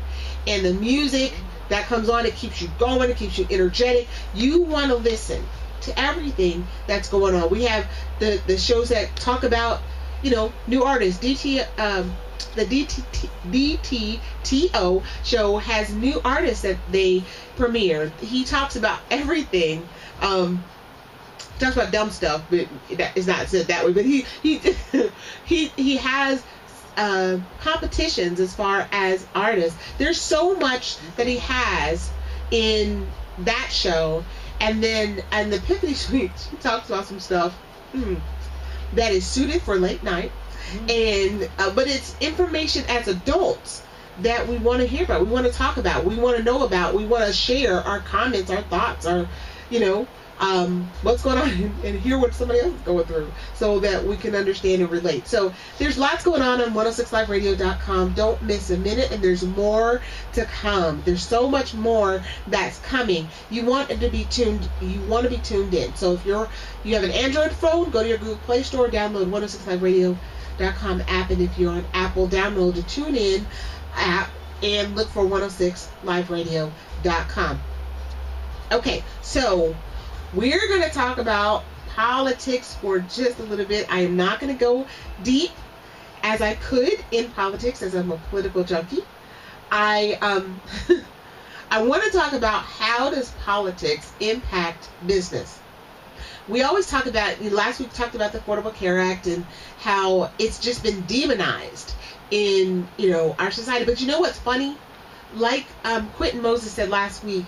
and the music that comes on, it keeps you going, it keeps you energetic. You want to listen to everything that's going on. We have the shows that talk about new artists. The DTTO show has new artists that they premiere. He talks about everything. Talks about dumb stuff, but that is not said that way. But he has competitions as far as artists. There's so much that he has in that show. And then in the Epiphany Suite, he talks about some stuff that is suited for late night. And but it's information as adults that we want to hear about, we want to talk about, we want to know about, we want to share our comments, our thoughts, our what's going on, and hear what somebody else is going through, so that we can understand and relate. So there's lots going on 106liveradio.com. Don't miss a minute, and there's more to come. There's so much more that's coming. You want to be tuned in. So if you have an Android phone, go to your Google Play Store, download 106liveradio.com app, and if you're on Apple, download the TuneIn app and look for 106liveradio.com. Okay, so we're going to talk about politics for just a little bit. I am not going to go deep as I could in politics, as I'm a political junkie. I want to talk about, how does politics impact business? We always talk about, last week we talked about the Affordable Care Act and how it's just been demonized in our society. But you know what's funny? Like Quentin Moses said last week,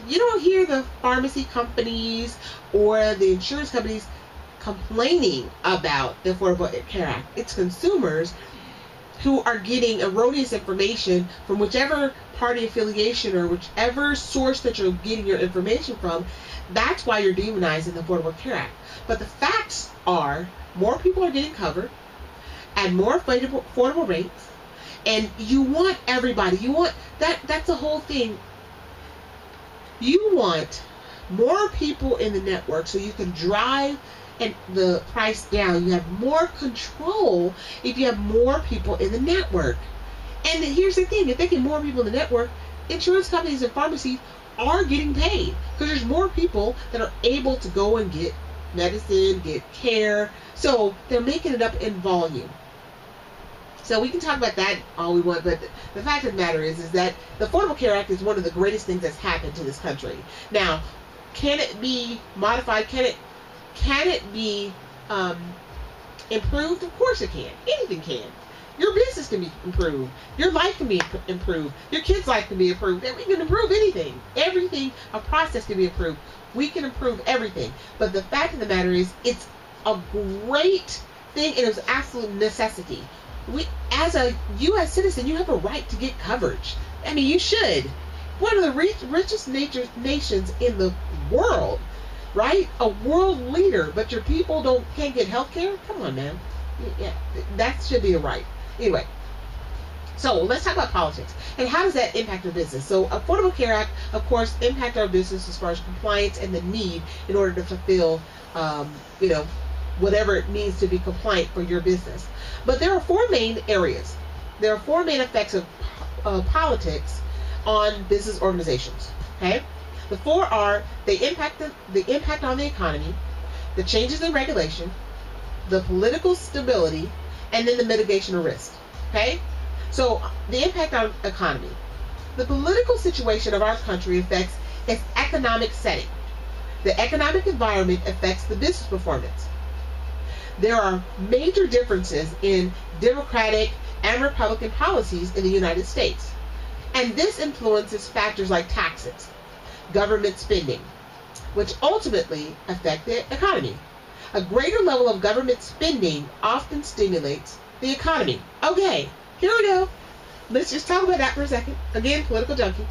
you don't hear the pharmacy companies or the insurance companies complaining about the Affordable Care Act. It's consumers who are getting erroneous information from whichever party affiliation or whichever source that you're getting your information from. That's why you're demonizing the Affordable Care Act. But the facts are, more people are getting covered at more affordable rates, and you want everybody. You want that's the whole thing. You want more people in the network so you can drive the price down. You have more control if you have more people in the network. And here's the thing, if they get more people in the network, insurance companies and pharmacies are getting paid, because there's more people that are able to go and get medicine, get care. So they're making it up in volume. So we can talk about that all we want, but the fact of the matter is that the Affordable Care Act is one of the greatest things that's happened to this country. Now, Can it be modified? Can it be improved? Of course it can. Anything can. Your business can be improved. Your life can be improved. Your kids' life can be improved. And we can improve anything. Everything, a process can be improved. We can improve everything. But the fact of the matter is, it's a great thing, and it's an absolute necessity. We, as a U.S. citizen, you have a right to get coverage. I mean, you should. One of the richest nations in the world, right? A world leader, but your people can't get health care? Come on, man. Yeah, that should be a right. Anyway, so let's talk about politics. And how does that impact our business? So Affordable Care Act, of course, impact our business as far as compliance and the need in order to fulfill, whatever it needs to be compliant for your business. But there are four main areas. There are four main effects of politics on business organizations. Okay, the four are the impact on the economy, the changes in regulation, the political stability, and then the mitigation of risk. Okay, so the impact on economy. The political situation of our country affects its economic setting. The economic environment affects the business performance. There are major differences in Democratic and Republican policies in the United States. And this influences factors like taxes, government spending, which ultimately affect the economy. A greater level of government spending often stimulates the economy. Okay, here we go. Let's just talk about that for a second. Again, political junkie.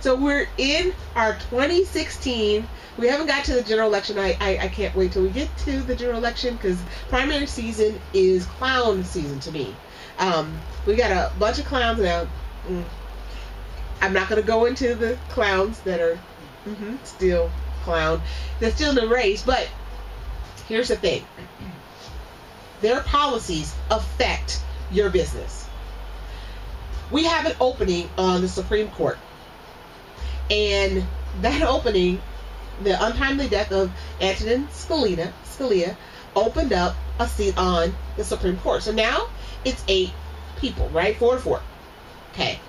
So we're in our 2016. We haven't got to the general election. I can't wait till we get to the general election, because primary season is clown season to me. We got a bunch of clowns now. I'm not going to go into the clowns that are still clown. They're still in the race, but here's the thing. Their policies affect your business. We have an opening on the Supreme Court. And that opening, the untimely death of Antonin Scalia opened up a seat on the Supreme Court. So now it's 8 people, right? 4-4. Okay.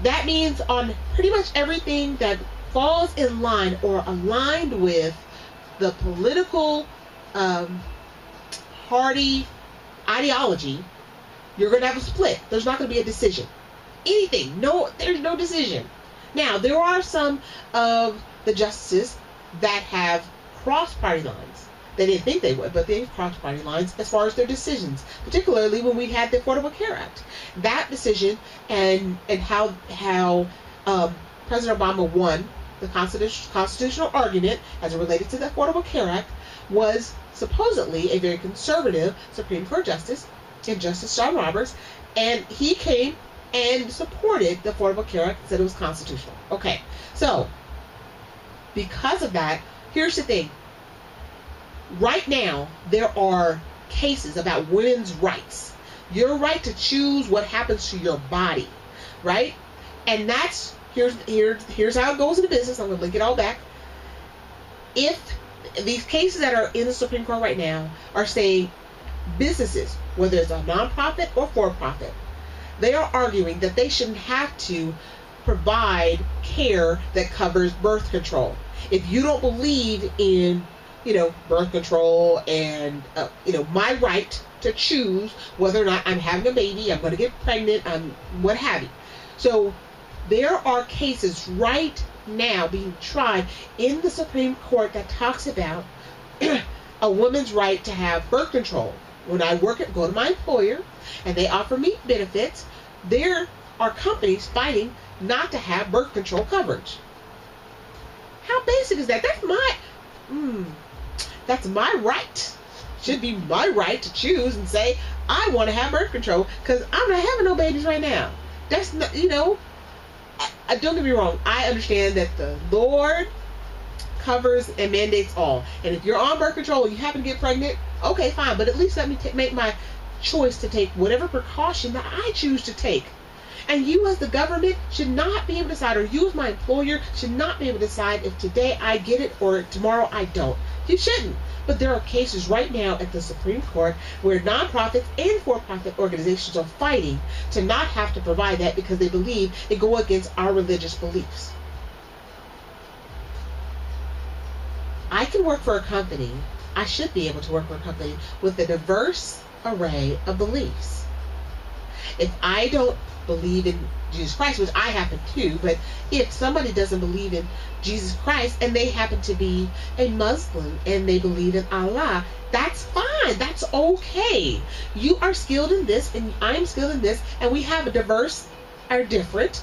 That means on pretty much everything that falls in line or aligned with the political party ideology, you're going to have a split. There's not going to be a decision. Anything. No, there's no decision. Now, there are some of the justices that have crossed party lines. They didn't think they would, but they've crossed party lines as far as their decisions, particularly when we had the Affordable Care Act. That decision and how President Obama won the constitutional argument as it related to the Affordable Care Act was supposedly a very conservative Supreme Court justice, and Justice John Roberts, and he came and supported the Affordable Care Act, said it was constitutional. Okay, so because of that, here's the thing. Right now, there are cases about women's rights. Your right to choose what happens to your body, right? And that's, here's how it goes in the business. I'm going to link it all back. If these cases that are in the Supreme Court right now are saying businesses, whether it's a nonprofit or for-profit, they are arguing that they shouldn't have to provide care that covers birth control. If you don't believe in, birth control and, my right to choose whether or not I'm having a baby, I'm going to get pregnant, what have you. So there are cases right now being tried in the Supreme Court that talks about a woman's right to have birth control. When I go to my employer and they offer me benefits, there are companies fighting not to have birth control coverage. How basic is that? That's my right. Should be my right to choose and say, I want to have birth control because I'm not having no babies right now. That's not, don't get me wrong. I understand that the Lord covers and mandates all. And if you're on birth control and you happen to get pregnant, okay, fine. But at least let me make my choice to take whatever precaution that I choose to take. And you as the government should not be able to decide, or you as my employer should not be able to decide if today I get it or tomorrow I don't. You shouldn't. But there are cases right now at the Supreme Court where nonprofits and for-profit organizations are fighting to not have to provide that because they believe it go against our religious beliefs. I can work for a company, I should be able to work for a company with a diverse array of beliefs. If I don't believe in Jesus Christ, which I happen to, but if somebody doesn't believe in Jesus Christ and they happen to be a Muslim and they believe in Allah, that's fine. That's okay. You are skilled in this and I'm skilled in this, and we have a diverse or different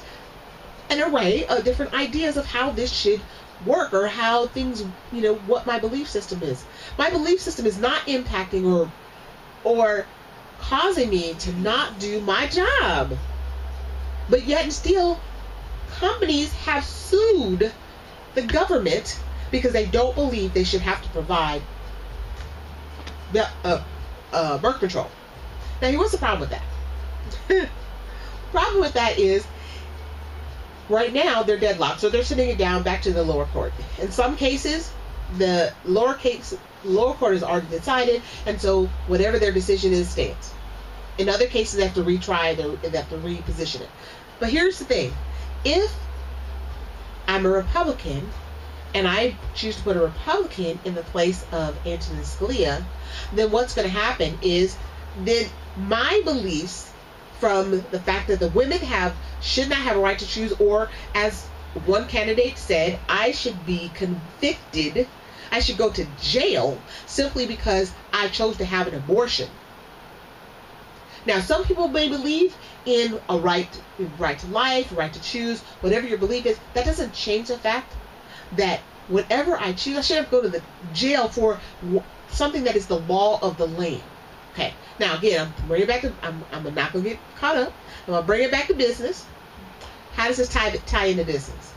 an array of different ideas of how this should work, or how things, what my belief system is. My belief system is not impacting or causing me to not do my job. But yet and still, companies have sued the government because they don't believe they should have to provide the birth control. Now, what's the problem with that? Problem with that is, right now they're deadlocked, so they're sending it down back to the lower court. In some cases, the lower court has already decided, and so whatever their decision is stands. In other cases, they have to retry, they have to reposition it. But here's the thing: if I'm a Republican and I choose to put a Republican in the place of Antonin Scalia, then what's going to happen is then my beliefs, from the fact that the women should not have a right to choose, or as one candidate said, I should be convicted, I should go to jail simply because I chose to have an abortion. Now, some people may believe in a right to life, right to choose, whatever your belief is. That doesn't change the fact that whatever I choose, I shouldn't go to the jail for something that is the law of the land. Okay. Now, again, I'm not going to get caught up. I'm going to bring it back to business. How does this tie into business?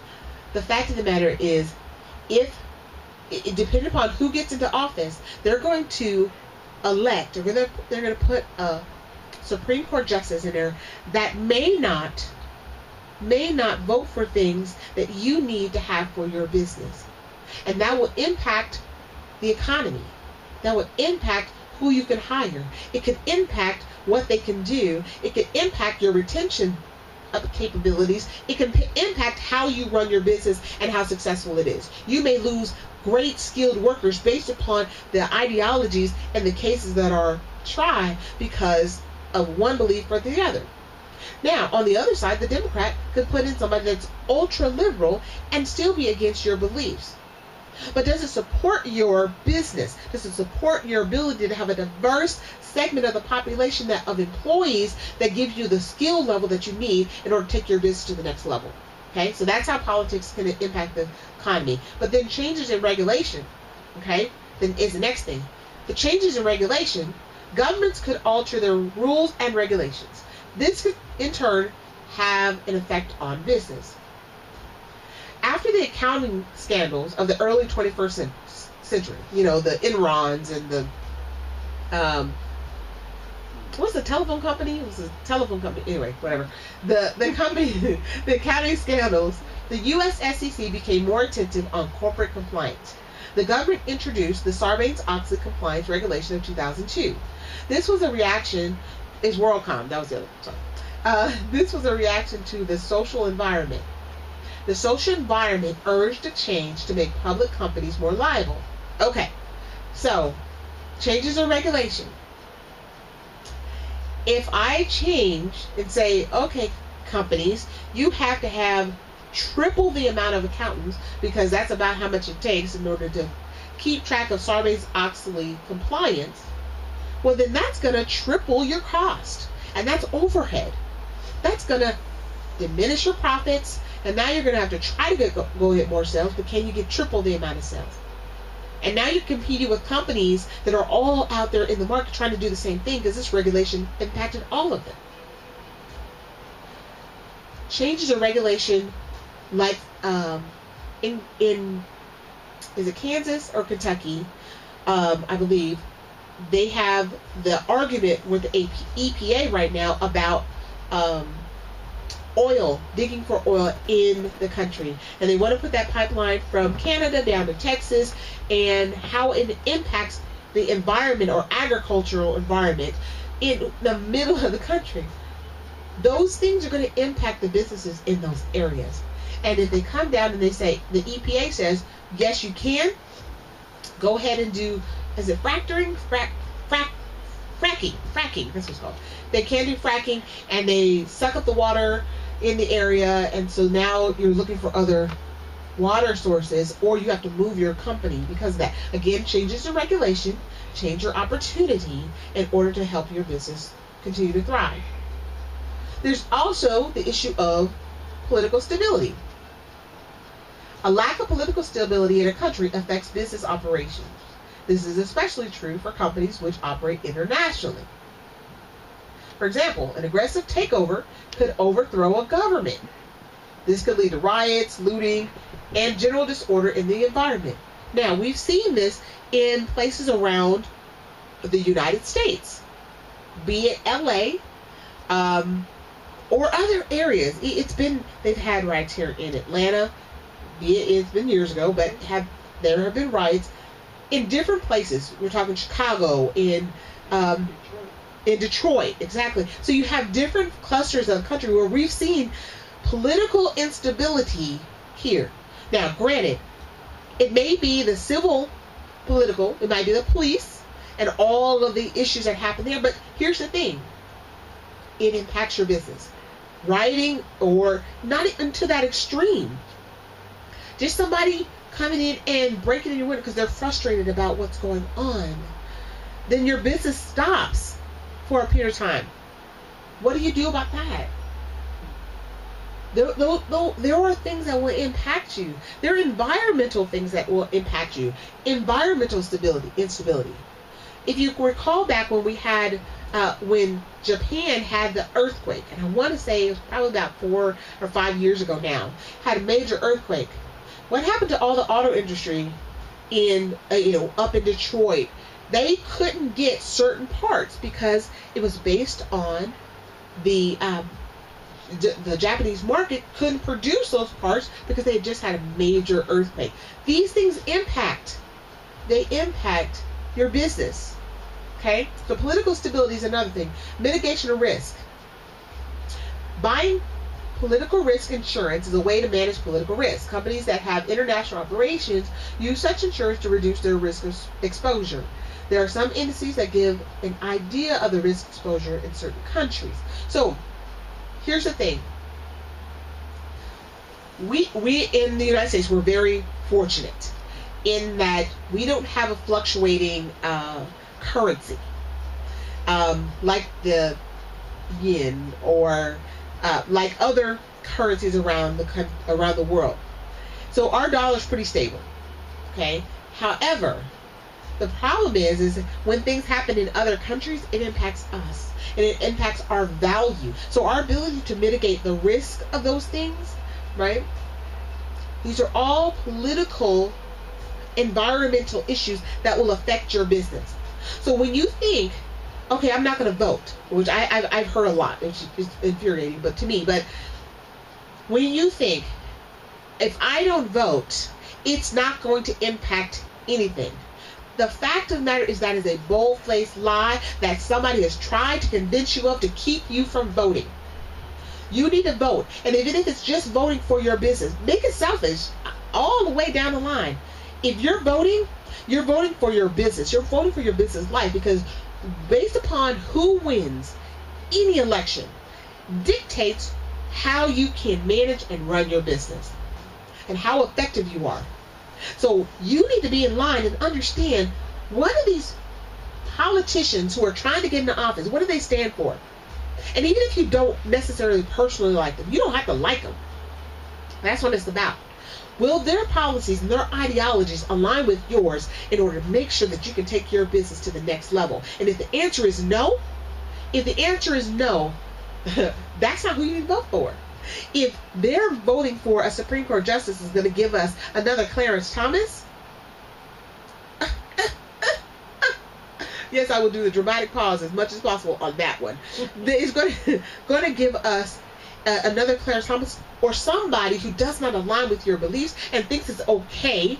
The fact of the matter is, if it depending upon who gets into office, they're going to elect, or they're going to put a Supreme Court justice in there that may not vote for things that you need to have for your business, and that will impact the economy. That will impact who you can hire. It could impact what they can do. It could impact your retention of capabilities. It can impact how you run your business and how successful it is. You may lose great skilled workers based upon the ideologies and the cases that are tried because of one belief or the other. Now, on the other side, the Democrat could put in somebody that's ultra liberal and still be against your beliefs. But does it support your business? Does it support your ability to have a diverse segment of the population of employees that gives you the skill level that you need in order to take your business to the next level? Okay, so that's how politics can impact the economy. But then changes in regulation, okay, then is the next thing. The changes in regulation, governments could alter their rules and regulations. This could, in turn, have an effect on business. After the accounting scandals of the early 21st century, the Enrons and the, what's the telephone company? It was a telephone company. Anyway, whatever. The company, the accounting scandals, the U.S. SEC became more attentive on corporate compliance. The government introduced the Sarbanes-Oxley compliance regulation of 2002. This was a reaction, is WorldCom, that was the other, sorry. This was a reaction to the social environment. The social environment urged a change to make public companies more liable. Okay, so changes in regulation. If I change and say, okay, companies, you have to have triple the amount of accountants because that's about how much it takes in order to keep track of Sarbanes-Oxley compliance, well, then that's going to triple your cost. And that's overhead. That's going to diminish your profits. And now you're going to have to try to go get more sales, but can you get triple the amount of sales? And now you're competing with companies that are all out there in the market trying to do the same thing because this regulation impacted all of them. Changes in regulation, like in is it Kansas or Kentucky? I believe they have the argument with the EPA right now about oil, digging for oil in the country, and they want to put that pipeline from Canada down to Texas, and how it impacts the environment or agricultural environment in the middle of the country. Those things are going to impact the businesses in those areas. And if they come down and they say, the EPA says, yes, you can, go ahead and do, is it fracking? Fracking, that's what it's called. They can do fracking, and they suck up the water in the area, and so now you're looking for other water sources, or you have to move your company because of that. Again, changes your regulation, change your opportunity in order to help your business continue to thrive. There's also the issue of political stability. A lack of political stability in a country affects business operations. This is especially true for companies which operate internationally. For example, an aggressive takeover could overthrow a government. This could lead to riots, looting, and general disorder in the environment. Now, we've seen this in places around the United States, be it LA, or other areas. They've had riots here in Atlanta, it's been years ago, but there have been riots in different places. We're talking Chicago, in Detroit, exactly. So you have different clusters of the country where we've seen political instability here. Now, granted, it may be the civil political, it might be the police, and all of the issues that happen there, but here's the thing. It impacts your business. Rioting, or not even to that extreme. Just somebody coming in and breaking in your window because they're frustrated about what's going on. Then your business stops for a period of time. What do you do about that? There are things that will impact you. There are environmental things that will impact you. Environmental instability. If you recall back when we had, when Japan had the earthquake, and I want to say it was probably about 4 or 5 years ago now, had a major earthquake. What happened to all the auto industry in, up in Detroit? They couldn't get certain parts because it was based on the Japanese market couldn't produce those parts because they had just had a major earthquake. These things impact your business. Okay? So political stability is another thing. Mitigation of risk. Buying political risk insurance is a way to manage political risk. Companies that have international operations use such insurance to reduce their risk of exposure. There are some indices that give an idea of the risk exposure in certain countries. So, here's the thing. We in the United States, we're very fortunate in that we don't have a fluctuating currency like the yen or like other currencies around the world. So our dollar's pretty stable. Okay. However, the problem is when things happen in other countries, it impacts us. And it impacts our value. So our ability to mitigate the risk of those things, right? These are all political, environmental issues that will affect your business. So when you think, okay, I'm not going to vote, which I've heard a lot, which is infuriating, but to me, but when you think, if I don't vote, it's not going to impact anything. The fact of the matter is that is a bold-faced lie that somebody has tried to convince you of to keep you from voting. You need to vote. And even if it's just voting for your business, make it selfish all the way down the line. If you're voting for your business. You're voting for your business life, because based upon who wins any election dictates how you can manage and run your business and how effective you are. So you need to be in line and understand, what are these politicians who are trying to get into office, what do they stand for? And even if you don't necessarily personally like them, you don't have to like them. That's what it's about. Will their policies and their ideologies align with yours in order to make sure that you can take your business to the next level? And if the answer is no, that's not who you vote for. If they're voting for a Supreme Court justice is going to give us another Clarence Thomas, yes, I will do the dramatic pause as much as possible on that one. It's going to give us another Clarence Thomas, or somebody who does not align with your beliefs and thinks it's okay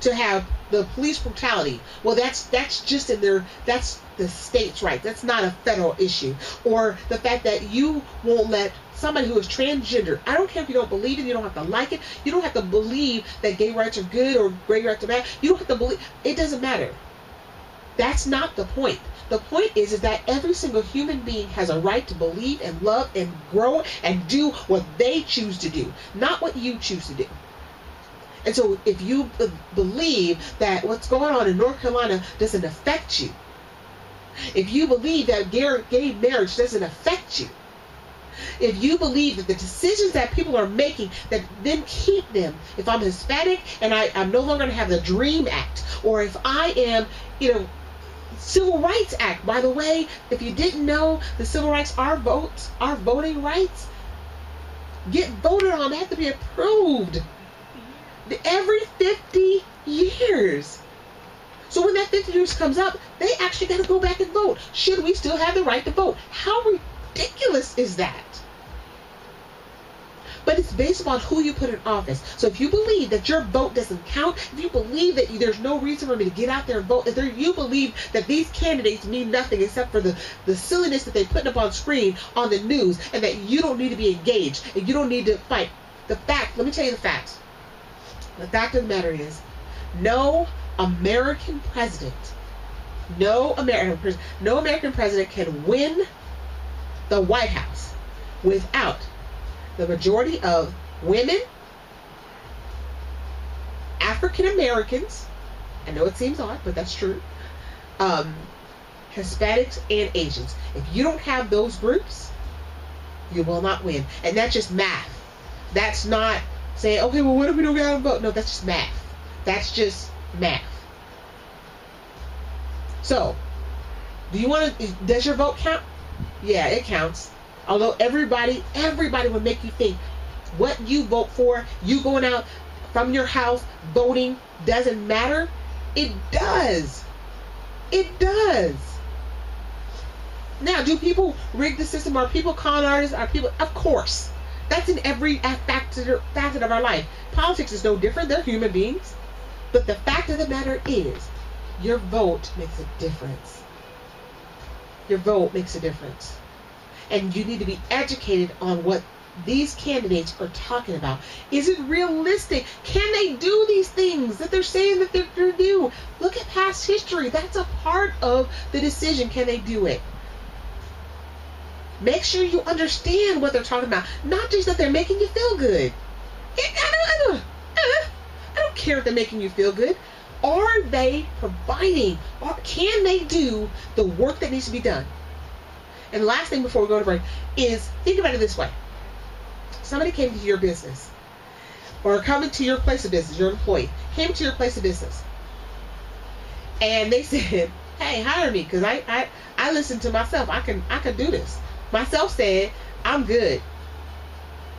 to have the police brutality. Well, that's just in their, that's the state's right. That's not a federal issue. Or the fact that you won't let somebody who is transgender, I don't care if you don't believe it, you don't have to like it, you don't have to believe that gay rights are good or gay rights are bad, you don't have to believe, it doesn't matter. That's not the point. The point is that every single human being has a right to believe and love and grow and do what they choose to do, not what you choose to do. And so if you believe that what's going on in North Carolina doesn't affect you, if you believe that gay marriage doesn't affect you, if you believe that the decisions that people are making that then keep them, if I'm Hispanic and I'm no longer going to have the DREAM Act, or if I am, Civil Rights Act. By the way, if you didn't know, the civil rights are voting rights. Get voted on. They have to be approved every 50 years. So when that 50 years comes up, they actually got to go back and vote. Should we still have the right to vote? How ridiculous is that? But it's based upon who you put in office. So if you believe that your vote doesn't count, if you believe that there's no reason for me to get out there and vote, if you believe that these candidates mean nothing except for the silliness that they put up on screen on the news, and that you don't need to be engaged and you don't need to fight, let me tell you the facts. The fact of the matter is, no American president can win the White House without the majority of women, African Americans, I know it seems odd, but that's true, Hispanics and Asians. If you don't have those groups, you will not win. And that's just math. That's not saying, okay, well, what if we don't get out and vote? No, that's just math. That's just math. So, does your vote count? Yeah, it counts. Although everybody would make you think what you vote for, you going out from your house voting doesn't matter. It does. It does. Now, do people rig the system? Are people con artists? Are people? Of course. That's in every facet of our life. Politics is no different. They're human beings. But the fact of the matter is, your vote makes a difference. Your vote makes a difference. And you need to be educated on what these candidates are talking about. Is it realistic? Can they do these things that they're saying that they're going to do? Look at past history. That's a part of the decision. Can they do it? Make sure you understand what they're talking about. Not just that they're making you feel good. I don't care if they're making you feel good. Are they providing? Or can they do the work that needs to be done? And the last thing before we go to break is, think about it this way. Somebody came to your business, or coming to your place of business, your employee came to your place of business, and they said, hey, hire me, because I listen to myself. I can do this. Myself said, I'm good.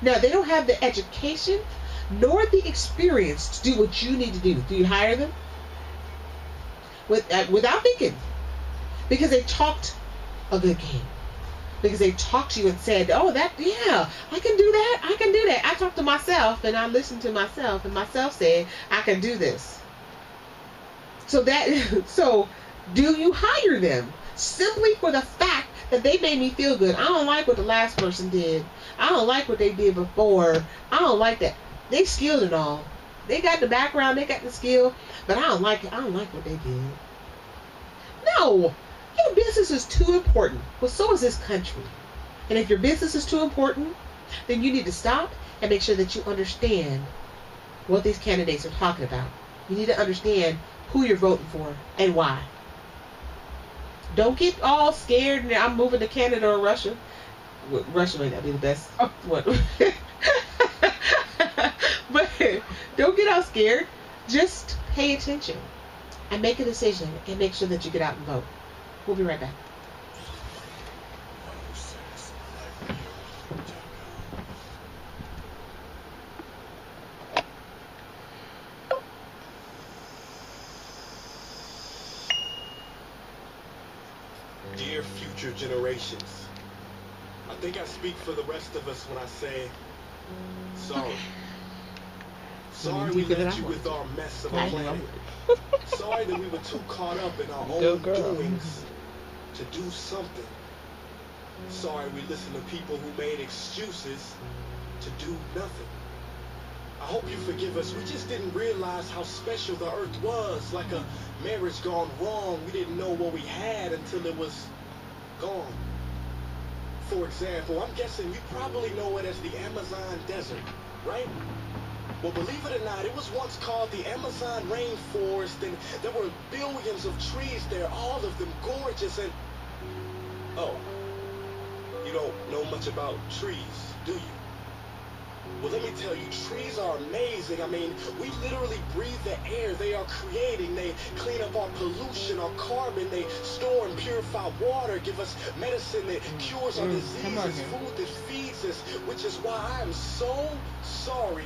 Now, they don't have the education nor the experience to do what you need to do. Do you hire them? Without thinking. Because they talked a good game. Because they talked to you and said, oh, I can do that. I can do that. I talked to myself and I listened to myself, and myself said, I can do this. So do you hire them simply for the fact that they made me feel good? I don't like what the last person did. I don't like what they did before. I don't like that. They skilled and all. They got the background, they got the skill, but I don't like it. I don't like what they did. No. Your business is too important. Well, so is this country. And if your business is too important, then you need to stop and make sure that you understand what these candidates are talking about. You need to understand who you're voting for and why. Don't get all scared and I'm moving to Canada or Russia. Well, Russia may not be the best one. But don't get all scared. Just pay attention and make a decision and make sure that you get out and vote. We'll be right back. Dear future generations, I think I speak for the rest of us when I say sorry. Sorry we left you with our mess of a planet. Sorry that we were too caught up in our own doings to do something. Sorry we listened to people who made excuses to do nothing. I hope you forgive us. We just didn't realize how special the earth was. Like a marriage gone wrong. We didn't know what we had until it was gone. For example, I'm guessing you probably know it as the Amazon desert, right? Well, believe it or not, it was once called the Amazon rainforest, and there were billions of trees there, all of them gorgeous, and... Oh, you don't know much about trees, do you? Well, let me tell you, trees are amazing. I mean, we literally breathe the air they are creating. They clean up our pollution, our carbon. They store and purify water, give us medicine that cures our diseases, food that feeds us, which is why I'm so sorry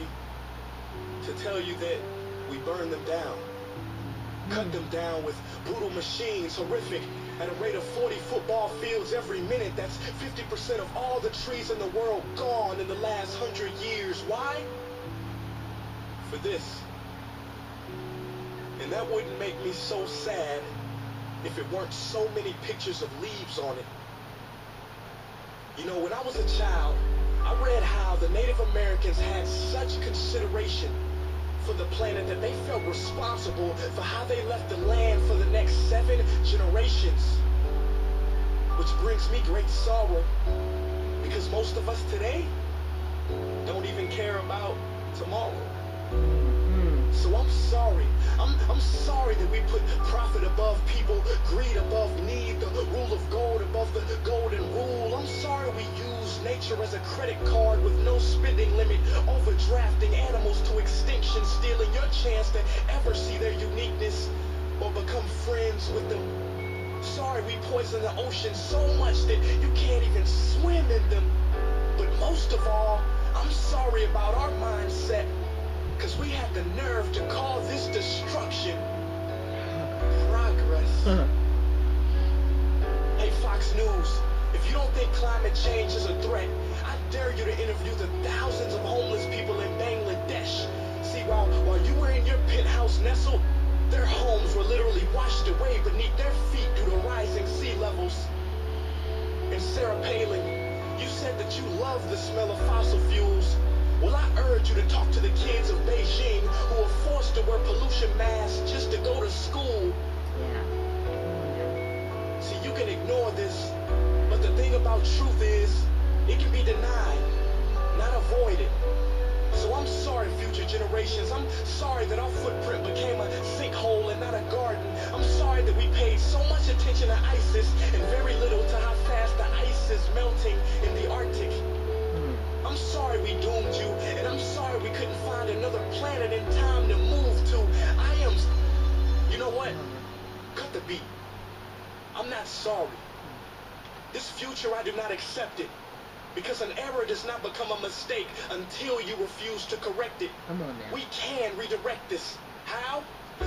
to tell you that we burn them down. Cut them down with brutal machines, horrific, at a rate of 40 football fields every minute. That's 50% of all the trees in the world gone in the last 100 years. Why? For this. And that wouldn't make me so sad if it weren't so many pictures of leaves on it. You know, when I was a child, I read how the Native Americans had such consideration for the planet that they felt responsible for how they left the land for the next 7 generations. Which brings me great sorrow, because most of us today don't even care about tomorrow. So I'm sorry. I'm sorry that we put profit above people, greed above need, the rule of gold above the golden rule. I'm sorry we use nature as a credit card with no spending limit, overdrafting animals to extinction, stealing your chance to ever see their uniqueness or become friends with them. Sorry we poison the ocean so much that you can't even swim in them. But most of all, I'm sorry about our mindset, because we had the nerve to call this destruction progress. Hey, Fox News, if you don't think climate change is a threat, I dare you to interview the thousands of homeless people in Bangladesh. See, while you were in your penthouse nestled, their homes were literally washed away beneath their feet due to rising sea levels. And Sarah Palin, you said that you love the smell of fossil fuels. Well, I urge you to talk to the kids of Beijing who are forced to wear pollution masks just to go to school. See, you can ignore this, but the thing about truth is, it can be denied, not avoided. So I'm sorry, future generations. I'm sorry that our footprint became a sinkhole and not a garden. I'm sorry that we paid so much attention to ISIS and very little to how fast the ice is melting in the Arctic. I'm sorry we doomed you, and I'm sorry we couldn't find another planet in time to move to. You know what? Cut the beat. I'm not sorry. This future, I do not accept it. Because an error does not become a mistake until you refuse to correct it. Come on now. We can redirect this. How?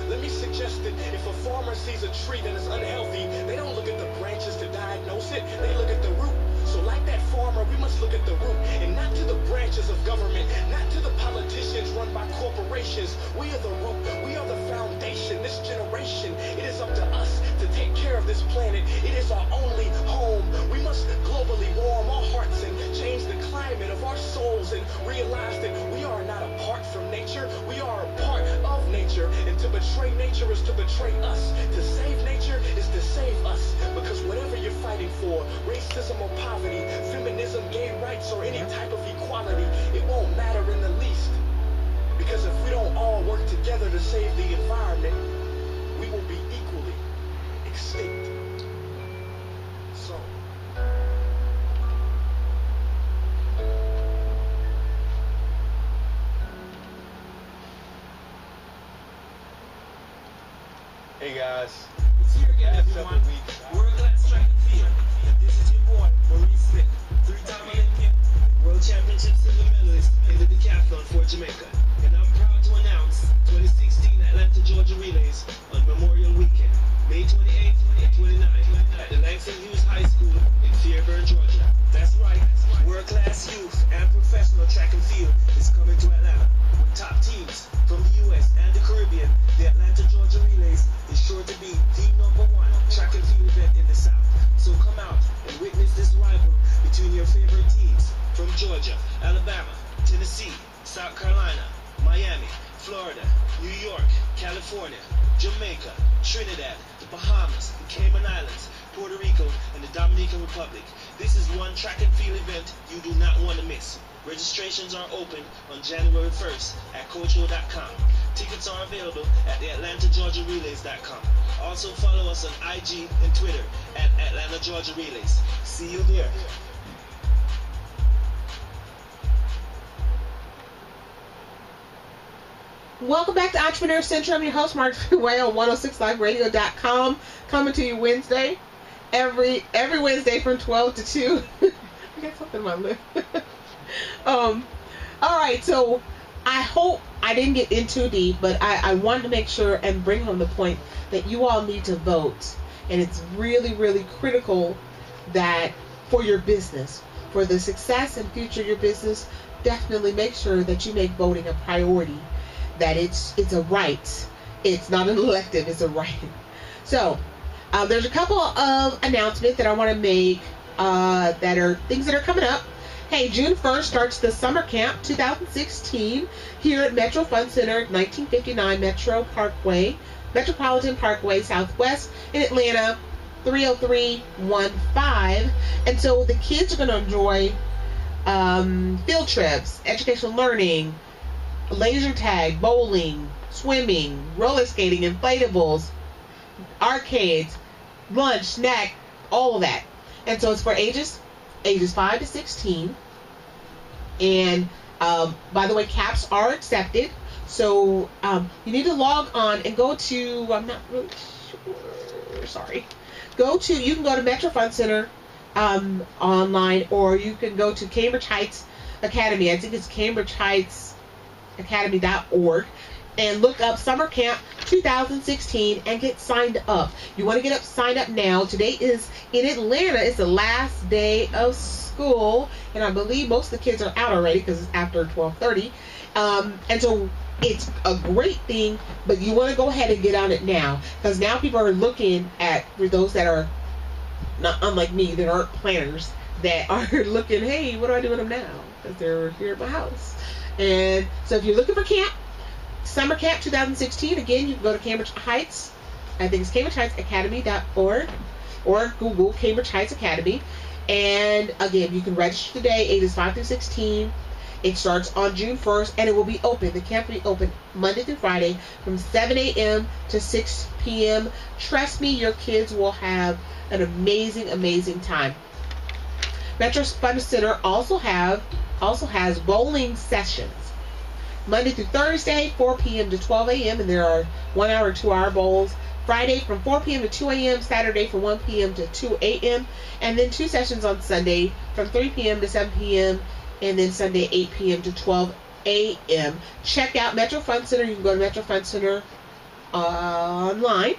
Let me suggest that if a farmer sees a tree that is unhealthy, they don't look at the branches to diagnose it, they look at the root. So like that farmer, we must look at the root, and not to the branches of government, not to the politicians run by corporations. We are the root, we are the foundation, this generation. It is up to us to take care of this planet. It is our only home. We must globally warm our hearts and change the climate of our souls and realize that we are not apart from nature, we are a part of nature. And to betray nature is to betray us. To save nature is to save us. Because whatever you're fighting for, racism or poverty, feminism, gay rights, or any type of equality, it won't matter in the least. Because if we don't all work together to save the environment, we will be equally extinct. So, hey guys, It's here again, everyone. World-class track and field. And this is your boy, Maurice Smith. 3-time Olympian, World Championships silver medalist in the decathlon for Jamaica. And I'm proud to announce 2016 Atlanta, Georgia Relays on Memorial Weekend, May 28th and 29th at the Langston Hughes High School in Fairburn, Georgia. That's right, world-class youth and professional track and field is coming to Atlanta with top teams between your favorite teams from Georgia, Alabama, Tennessee, South Carolina, Miami, Florida, New York, California, Jamaica, Trinidad, the Bahamas, the Cayman Islands, Puerto Rico, and the Dominican Republic. This is one track and field event you do not want to miss. Registrations are open on January 1st at coachro.com. Tickets are available at the AtlantaGeorgiaRelays.com. Also follow us on IG and Twitter at Atlanta Georgia Relays. See you there. Welcome back to Entrepreneur Central. I'm your host, Marjorie Waye on 106liveradio.com. Coming to you Wednesday. Every Wednesday from 12 to 2. I got something in my lip. Alright, so I hope I didn't get in too deep, but I wanted to make sure and bring home the point that you all need to vote. And it's really, really critical that for your business, for the success and future of your business, definitely make sure that you make voting a priority. That it's a right. It's not an elective, it's a right. So, there's a couple of announcements that I want to make that are things that are coming up. Hey, June 1st starts the Summer Camp 2016 here at Metro Fun Center, 1959 Metropolitan Parkway Southwest in Atlanta, 30315. And so the kids are going to enjoy field trips, educational learning, laser tag, bowling, swimming, roller skating, inflatables, arcades, lunch, snack, all of that. And so it's for ages 5 to 16. And by the way, caps are accepted. So you need to log on and go to, I'm not really sure, sorry. You can go to Metro Fun Center online, or you can go to Cambridge Heights Academy. I think it's CambridgeHeightsAcademy.org. And look up Summer Camp 2016 and get signed up. You want to get signed up now. Today is in Atlanta. It's the last day of school, and I believe most of the kids are out already because it's after 12:30. And so it's a great thing, but you want to go ahead and get on it now, because now people are looking at, for those that are not unlike me, that aren't planners, that are looking, hey, what do I do with them now? Because they're here at my house. And so if you're looking for camp, Summer Camp 2016, again, you can go to Cambridge Heights. I think it's CambridgeHeightsAcademy.org, or Google Cambridge Heights Academy. And again, you can register today, ages 5 through 16. It starts on June 1st, and it will be open. The camp will be open Monday through Friday from 7 a.m. to 6 p.m. Trust me, your kids will have an amazing, amazing time. Metro Fun Center also has bowling sessions. Monday through Thursday, 4 p.m. to 12 a.m. and there are 1 hour, 2 hour bowls. Friday from 4 p.m. to 2 a.m. Saturday from 1 p.m. to 2 a.m. and then 2 sessions on Sunday from 3 p.m. to 7 p.m. and then Sunday 8 p.m. to 12 a.m. Check out Metro Fun Center. You can go to Metro Fun Center online.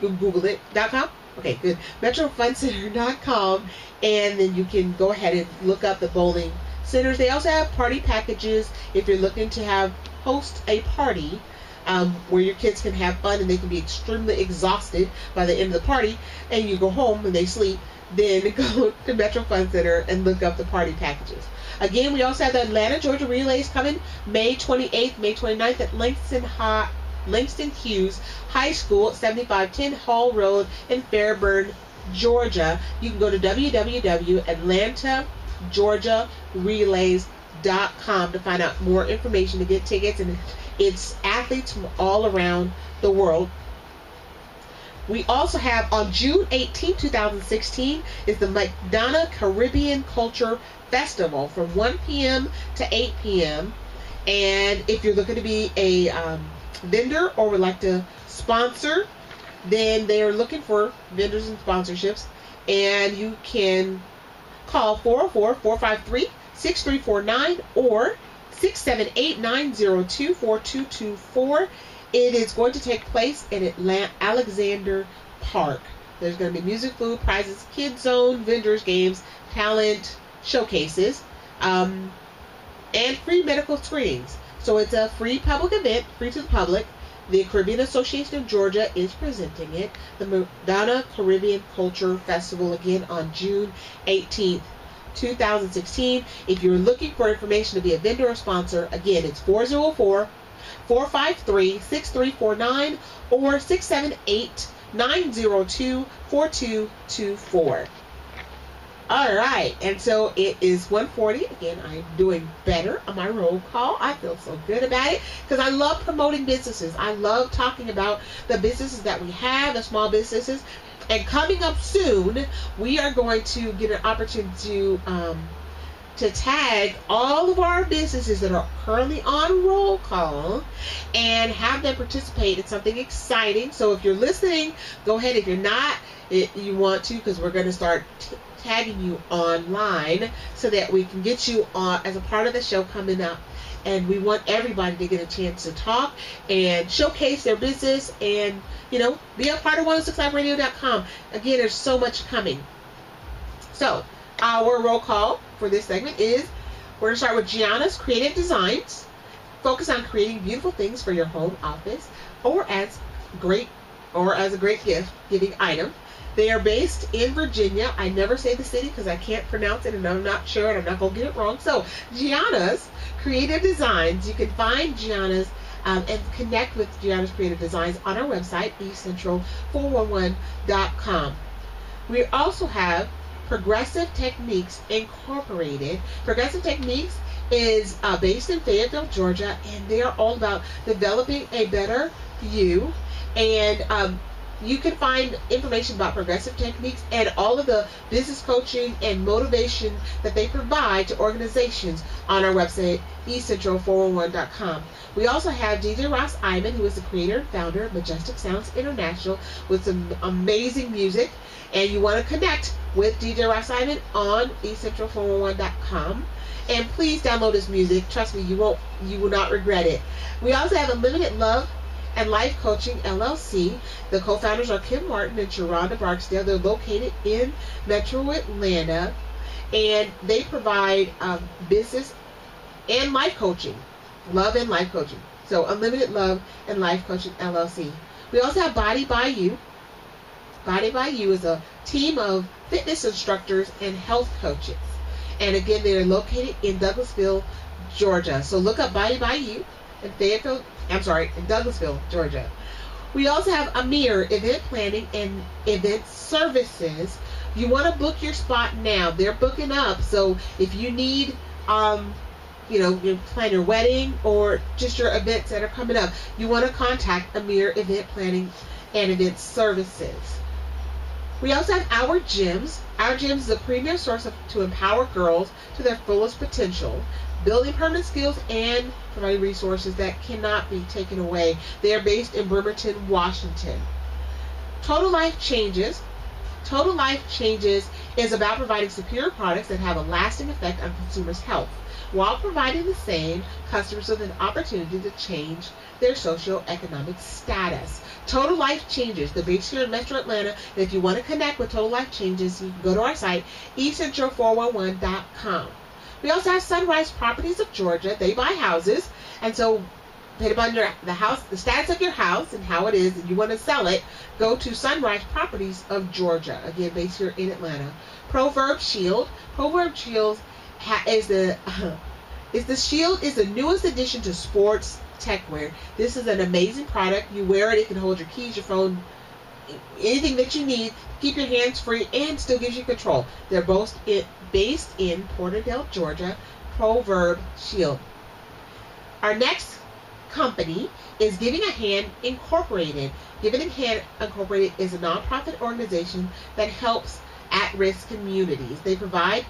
You can Google it.com. Okay, good. MetroFunCenter.com, and then you can go ahead and look up the bowling centers. They also have party packages if you're looking to host a party where your kids can have fun and they can be extremely exhausted by the end of the party, and you go home and they sleep. Then go to Metro Fun Center and look up the party packages. Again, we also have the Atlanta Georgia Relays coming May 28th, May 29th at Langston Hughes High School at 7510 Hall Road in Fairburn, Georgia. You can go to www.AtlantaGeorgiaRelays.com to find out more information, to get tickets, and it's athletes from all around the world. We also have on June 18, 2016 is the McDonough Caribbean Culture Festival from 1 p.m. to 8 p.m. And if you're looking to be a vendor or would like to sponsor, then they are looking for vendors and sponsorships. And you can call 404-453-6349 or 678-902-4224. It is going to take place in Alexander Park. There's going to be music, food, prizes, kids zone, vendors, games, talent showcases, and free medical screenings. So it's a free public event, free to the public. The Caribbean Association of Georgia is presenting it. The McDonough Caribbean Culture Festival, again on June 18th. 2016. If you're looking for information to be a vendor or sponsor, again, it's 404-453-6349 or 678-902-4224. All right, and so it is 1:40. Again, I'm doing better on my roll call. I feel so good about it because I love promoting businesses. I love talking about the businesses that we have, the small businesses. And coming up soon, we are going to get an opportunity to tag all of our businesses that are currently on roll call and have them participate in something exciting. So if you're listening, go ahead. If you're not, you want to, because we're going to start tagging you online so that we can get you on as a part of the show coming up. And we want everybody to get a chance to talk and showcase their business and, you know, be a part of 1065radio.com. Again, there's so much coming. So our roll call for this segment is, we're going to start with Gianna's Creative Designs. Focus on creating beautiful things for your home, office, or as a great gift giving item. They are based in Virginia. I never say the city because I can't pronounce it and I'm not sure and I'm not going to get it wrong. So Gianna's Creative Designs. You can find Gianna's and connect with Gianna's Creative Designs on our website, eCentral411.com. We also have Progressive Techniques Incorporated. Progressive Techniques is based in Fayetteville, Georgia, and they are all about developing a better you. And you can find information about Progressive Techniques and all of the business coaching and motivation that they provide to organizations on our website, eCentral411.com. We also have DJ Ross Iman, who is the creator and founder of Majestic Sounds International, with some amazing music. And you want to connect with DJ Ross Iman on eCentral411.com. And please download his music. Trust me, you will not regret it. We also have Unlimited Love and Life Coaching LLC. The co-founders are Kim Martin and Sharonda Barksdale. They're located in Metro Atlanta, and they provide business and life coaching, love and life coaching. So Unlimited Love and Life Coaching LLC. We also have Body by You. Body by You is a team of fitness instructors and health coaches, and again, they are located in Douglasville, Georgia. So look up Body by You in Douglasville, Georgia. We also have Amir Event Planning and Event Services. You want to book your spot now. They're booking up. So if you need, you plan your wedding or just your events that are coming up, you want to contact Amir Event Planning and Event Services. We also have Our Gyms. Our Gyms is a premier source to empower girls to their fullest potential, building permanent skills and providing resources that cannot be taken away. They are based in Bremerton, Washington. Total Life Changes. Total Life Changes is about providing superior products that have a lasting effect on consumers' health, while providing the same customers with an opportunity to change their socioeconomic status. Total Life Changes. They're based here in Metro Atlanta. And if you want to connect with Total Life Changes, you can go to our site, eCentral411.com. We also have Sunrise Properties of Georgia. They buy houses, and so depending on the status of your house and how it is, and you want to sell it, go to Sunrise Properties of Georgia. Again, based here in Atlanta. Proverb Shield. Proverb Shield is the newest addition to sports techwear. This is an amazing product. You wear it, it can hold your keys, your phone, anything that you need. Keep your hands free and still gives you control. They're both based in Porterdale, Georgia. Proverb Shield. Our next company is Giving a Hand Incorporated. Giving a Hand Incorporated is a nonprofit organization that helps at-risk communities. They provide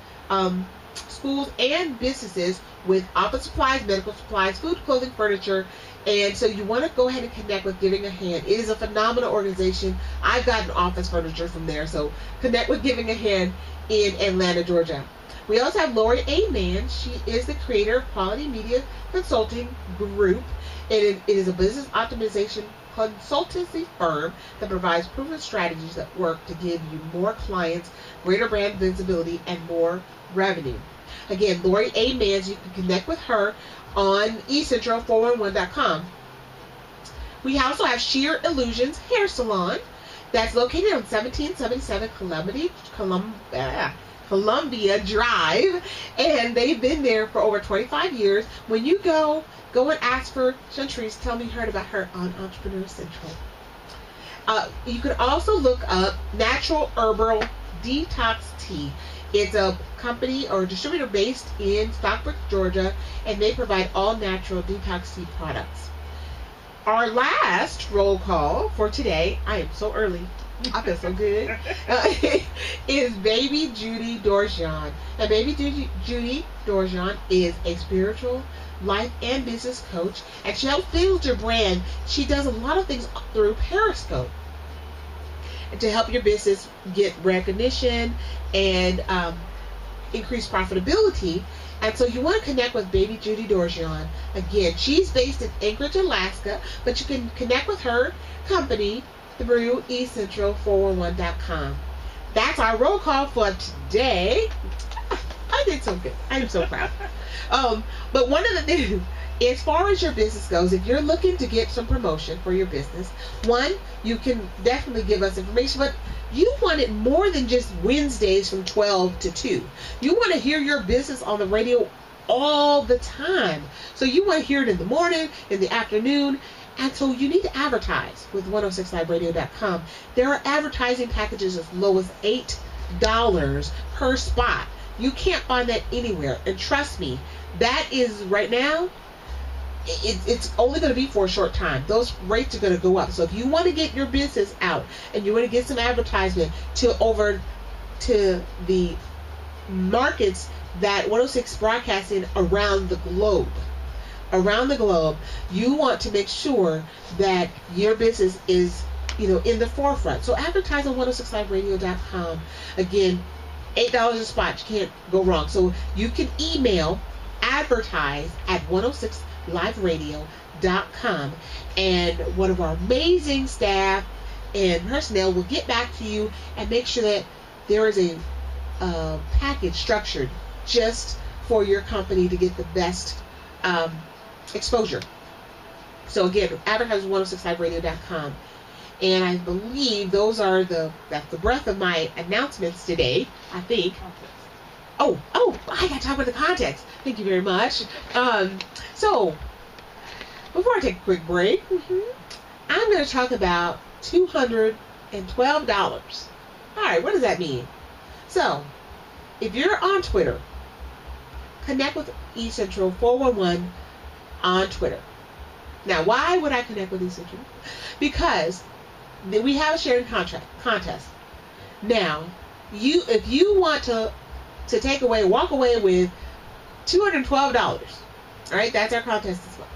schools and businesses with office supplies, medical supplies, food, clothing, furniture, and so you want to go ahead and connect with Giving a Hand. It is a phenomenal organization. I've gotten office furniture from there, so connect with Giving a Hand in Atlanta, Georgia. We also have Lori A. Mann. She is the creator of Quality Media Consulting Group. It is a business optimization consultancy firm that provides proven strategies that work to give you more clients, greater brand visibility, and more revenue. Again, Lori A. Mann, you can connect with her on eCentral411.com. We also have Sheer Illusions Hair Salon that's located on 1777 Columbia Columbia Drive, and they've been there for over 25 years. When you go and ask for Chantrice. Tell me you heard about her on Entrepreneur Central. You can also look up Natural Herbal Detox Tea. It's a company or distributor based in Stockbridge, Georgia, and they provide all natural detox tea products. Our last roll call for today, I am so early, I feel so good, is Baby Judy Dorjean. And Baby Judy Dorjean is a spiritual life and business coach, and she helps build your brand. She does a lot of things through Periscope to help your business get recognition and increase profitability. And so you want to connect with Baby Judy Dorjean. Again, she's based in Anchorage, Alaska, but you can connect with her company through eCentral411.com. That's our roll call for today. I did so good. I am so proud. But one of the things, as far as your business goes, if you're looking to get some promotion for your business, one, you can definitely give us information, but you want it more than just Wednesdays from 12 to 2. You want to hear your business on the radio all the time. So you want to hear it in the morning, in the afternoon, and so you need to advertise with 106liveradio.com. There are advertising packages as low as $8 per spot. You can't find that anywhere. And trust me, that is right now, it's only going to be for a short time. Those rates are going to go up. So if you want to get your business out and you want to get some advertisement to the markets that 106 broadcasting around the globe, you want to make sure that your business is, in the forefront. So advertise on 106liveradio.com. Again, $8 a spot. You can't go wrong. So you can email advertise at 106liveradio.com, and one of our amazing staff and personnel will get back to you and make sure that there is a package structured just for your company to get the best exposure. So again, advertise at 106liveradio.com. And I believe that's the breadth of my announcements today, I think. Oh, I got to talk about the context. Thank you very much. So, before I take a quick break, I'm going to talk about $212. All right, what does that mean? So, if you're on Twitter, connect with eCentral411 on Twitter. Now, why would I connect with eCentral? Because we have a sharing contest. Now, if you want to walk away with $212, all right, that's our contest as well.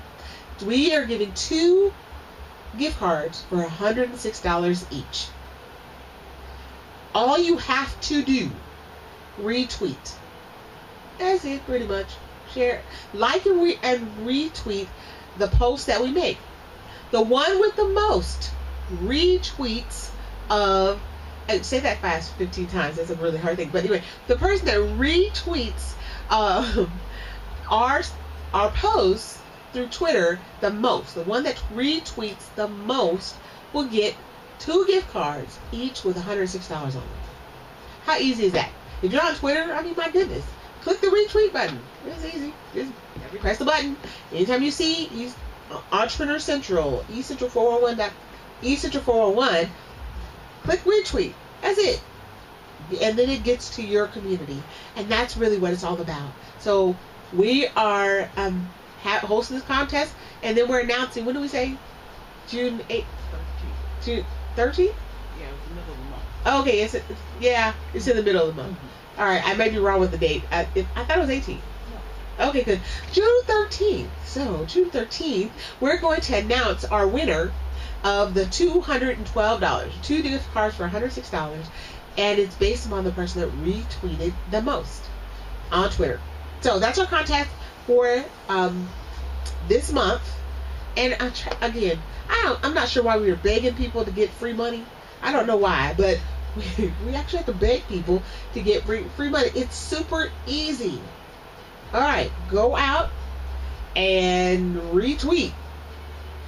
We are giving 2 gift cards for $106 each. All you have to do, retweet. That's it, pretty much. Share, like, and retweet the post that we make. The one with the most retweets of, and say that fast 15 times, that's a really hard thing, but anyway, the person that retweets our posts through Twitter the most, the one that retweets the most, will get 2 gift cards, each with $106 on them. How easy is that? If you're on Twitter, I mean, my goodness, click the retweet button. It's easy. Just press the button. Anytime you see Entrepreneur Central, eCentral411, click retweet. That's it. And then it gets to your community. And that's really what it's all about. So we are hosting this contest, and then we're announcing, when do we say? June 8th? June 13th? Yeah, it was the middle of the month. Okay, it's in the middle of the month. All right, I may be wrong with the date. I thought it was 18th. Okay, good. June 13th. So, June 13th, we're going to announce our winner of the $212. 2 gift cards for $106. And it's based upon the person that retweeted the most on Twitter. So, that's our contest for this month. And again, I'm not sure why we were begging people to get free money. I don't know why, but we actually have to beg people to get free money. It's super easy. All right, go out and retweet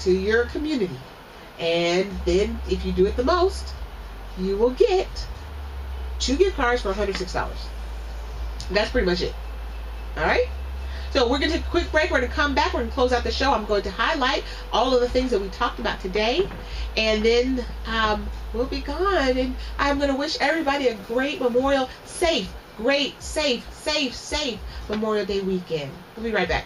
to your community. And then if you do it the most, you will get 2 gift cards for $106. That's pretty much it. All right. So we're going to take a quick break. We're going to come back. We're going to close out the show. I'm going to highlight all of the things that we talked about today. And then we'll be gone. And I'm going to wish everybody a great Memorial, safe Memorial Day weekend. We'll be right back.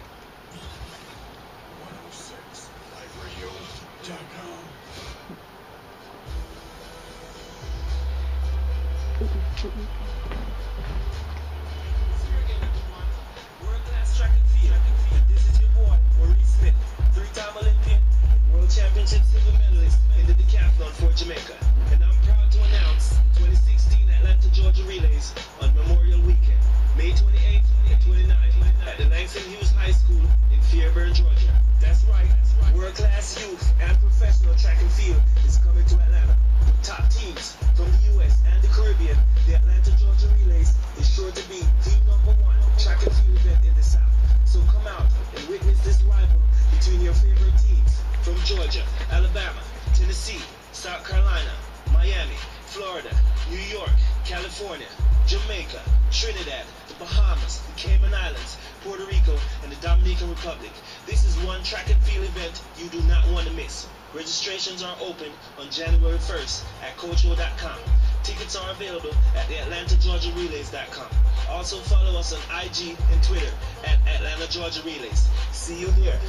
World-class track and field. And this is your boy, Maurice Smith, three-time Olympian and World Championship silver medalist in the decathlon for Jamaica. And I'm proud to announce the 2016 Atlanta, Georgia Relays on Memorial Weekend, May 28th and 29th at the Langston Hughes High School in Fairburn, Georgia. That's right, world-class youth and professional track and field is coming to Atlanta. With top teams from the U.S. and the Caribbean, the Atlanta, Georgia Relays is sure to be the #1 track and field event in the South. So come out and witness this rivalry between your favorite teams from Georgia, Alabama, Tennessee, South Carolina, Miami, Florida, New York, California, Jamaica, Trinidad, the Bahamas, the Cayman Islands, Puerto Rico, and the Dominican Republic. This is one track and field event you do not want to miss. Registrations are open on January 1st at Coacho.com. Tickets are available at the AtlantaGeorgiaRelays.com. Also follow us on IG and Twitter at Atlanta Georgia Relays. See you there.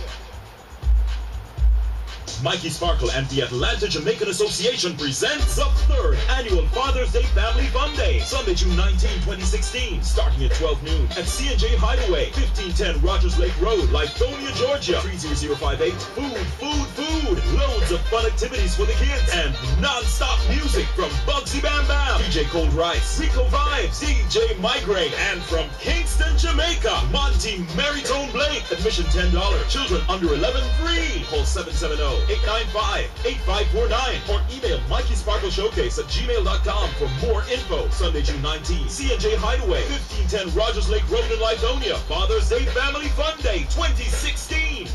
Mikey Sparkle and the Atlanta Jamaican Association presents the 3rd Annual Father's Day Family Fun Day, Sunday, June 19, 2016, starting at 12 noon at C&J Hideaway, 1510 Rogers Lake Road, Lithonia, Georgia, 30058. Food, loads of fun activities for the kids, and non-stop music from Bugsy Bam Bam, DJ Cold Rice, Rico Vibes, DJ Migraine, and from Kingston, Jamaica, Monty Marytone Blake. Admission $10. Children under 11 free. Call 770-895-8549 or email MikeySparkleShowcase@gmail.com for more info. Sunday, June 19, C&J Hideaway, 1510 Rogers Lake Road in Lithonia. Father's Day Family Fun Day 2016.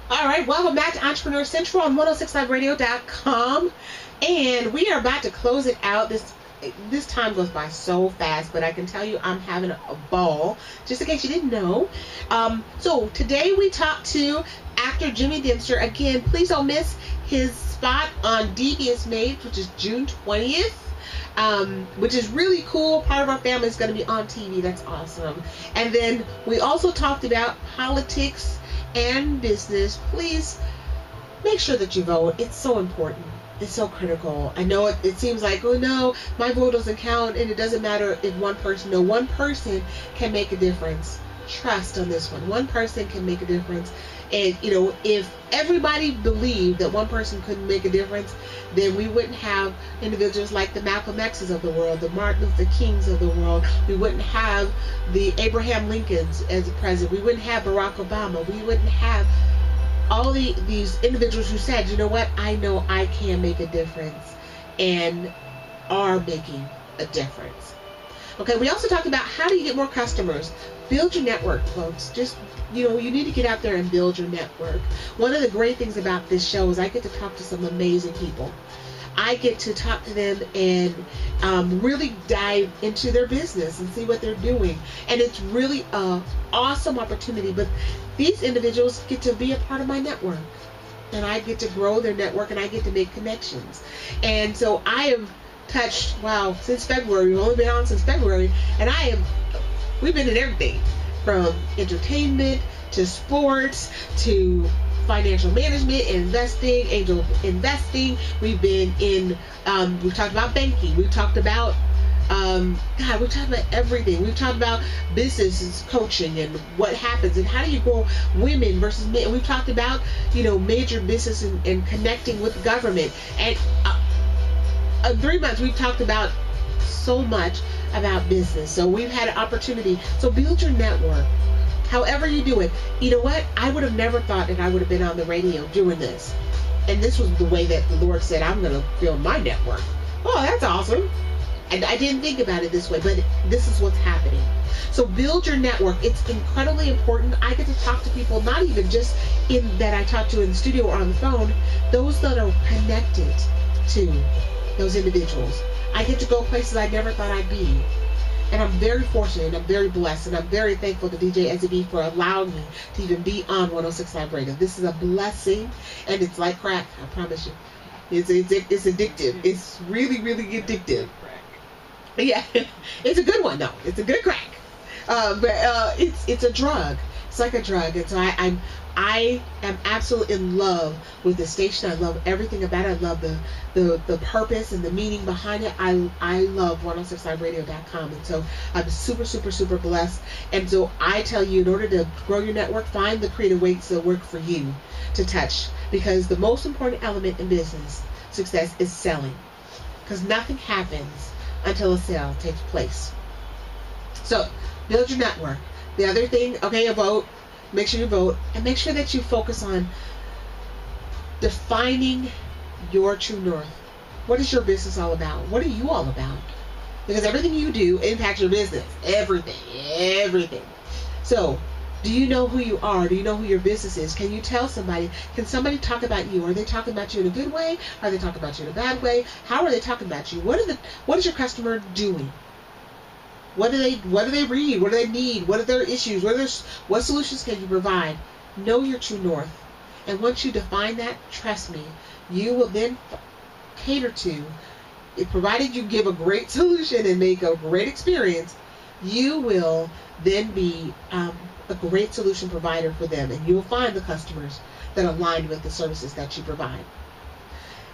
All right, welcome back to Entrepreneur Central on 106live.radio.com. And we are about to close it out. This time goes by so fast, but I can tell you I'm having a ball, just in case you didn't know. So today we talked to actor Jimmy Dempster. Again, please don't miss his spot on Devious Maid, which is June 20th, which is really cool. Part of our family is going to be on TV. That's awesome. And then we also talked about politics and business. Please make sure that you vote. It's so important. It's so critical. I know it seems like, oh no, my vote doesn't count, and it doesn't matter if one person. No, one person can make a difference. Trust on this one. One person can make a difference. And, you know, if everybody believed that one person couldn't make a difference, then we wouldn't have individuals like the Malcolm X's of the world, the Martin Luther Kings of the world. We wouldn't have the Abraham Lincolns as a president. We wouldn't have Barack Obama. We wouldn't have all these individuals who said, you know what, I know I can make a difference, and are making a difference. Okay, we also talked about how do you get more customers. Build your network, folks. Just, you know, you need to get out there and build your network. One of the great things about this show is I get to talk to some amazing people. I get to talk to them and really dive into their business and see what they're doing. And it's really an awesome opportunity. But these individuals get to be a part of my network. And I get to grow their network, and I get to make connections. And so I have touched, wow, since February. We've only been on since February. And we've been in everything from entertainment to sports to financial management, investing, angel investing. We've been in, we've talked about banking. We've talked about, we've talked about everything. We've talked about business coaching and what happens and how do you grow women versus men. We've talked about, you know, major business and connecting with government. And in 3 months, we've talked about so much about business. So we've had an opportunity. So build your network. However you do it. You know what? I would have never thought that I would have been on the radio doing this. And this was the way that the Lord said, I'm going to build my network. Oh, that's awesome. And I didn't think about it this way, but this is what's happening. So build your network. It's incredibly important. I get to talk to people, not even just that I talk to in the studio or on the phone, those that are connected to those individuals. I get to go places I never thought I'd be. And I'm very fortunate, and I'm very blessed, and I'm very thankful to DJ SEB for allowing me to even be on 106 Live Radio. This is a blessing, and it's like crack, I promise you. It's addictive. It's really, really addictive. Yeah, it's a good one, though. It's a good crack. But it's a drug. It's like a drug. And so I am absolutely in love with the station. I love everything about it. I love the purpose and the meaning behind it. I love 106liveradio.com. And so I'm super, super, super blessed. And so I tell you, in order to grow your network, find the creative ways that work for you to touch. Because the most important element in business success is selling. Because nothing happens until a sale takes place. So build your network. The other thing, okay, vote. Make sure you vote, and make sure that you focus on defining your true north. What is your business all about? What are you all about? Because everything you do impacts your business. Everything. So, do you know who you are? Do you know who your business is? Can you tell somebody? Can somebody talk about you? Are they talking about you in a good way? Are they talking about you in a bad way? How are they talking about you? What is your customer doing? What do they read? What do they need? What are their issues? What solutions can you provide? Know your true north. And once you define that, trust me, you will then cater to, provided you give a great solution and make a great experience, you will then be a great solution provider for them. And you'll find the customers that align with the services that you provide.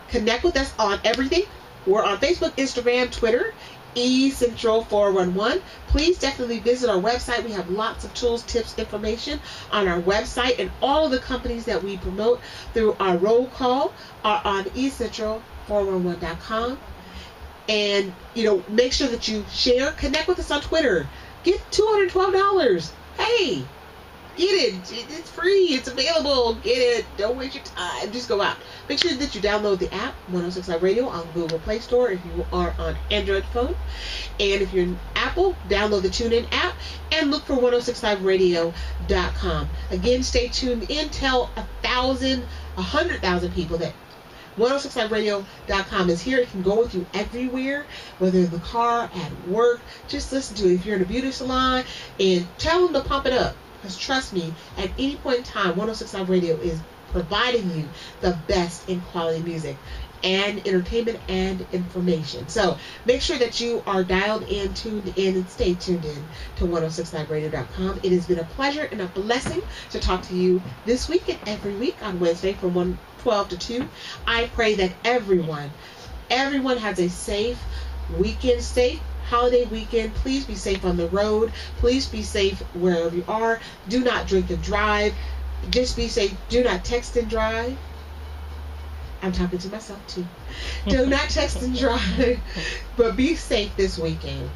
Connect with us on everything. We're on Facebook, Instagram, Twitter, eCentral411. Please definitely visit our website. We have lots of tools, tips, information on our website, and all of the companies that we promote through our roll call are on eCentral411.com. And make sure that you share, connect with us on Twitter. Get $212. Hey, get it. It's free. It's available. Get it. Don't waste your time. Just go out. Make sure that you download the app, 106 Live Radio, on Google Play Store if you are on Android phone. And if you're an Apple, download the TuneIn app and look for 106liveradio.com. Again, stay tuned in. Tell 100,000 people that 106liveradio.com is here. It can go with you everywhere, whether in the car, at work. Just listen to it. If you're in a beauty salon, and tell them to pump it up. Because trust me, at any point in time, 106 Live Radio is providing you the best in quality music and entertainment and information. So make sure that you are dialed in, tuned in, and stay tuned in to 106liveradio.com. It has been a pleasure and a blessing to talk to you this week and every week on Wednesday from 12 to 2. I pray that everyone has a safe weekend, safe holiday weekend. Please be safe on the road. Please be safe wherever you are. Do not drink and drive. Just be safe. Do not text and drive. I'm talking to myself too. Do not text and drive. But be safe this weekend.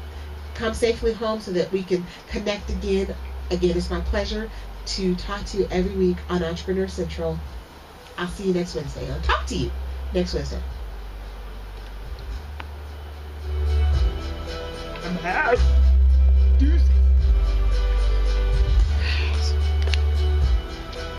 Come safely home so that we can connect again. Again, it's my pleasure to talk to you every week on Entrepreneur Central. I'll see you next Wednesday. I'll talk to you next Wednesday. I'm out. Deuces.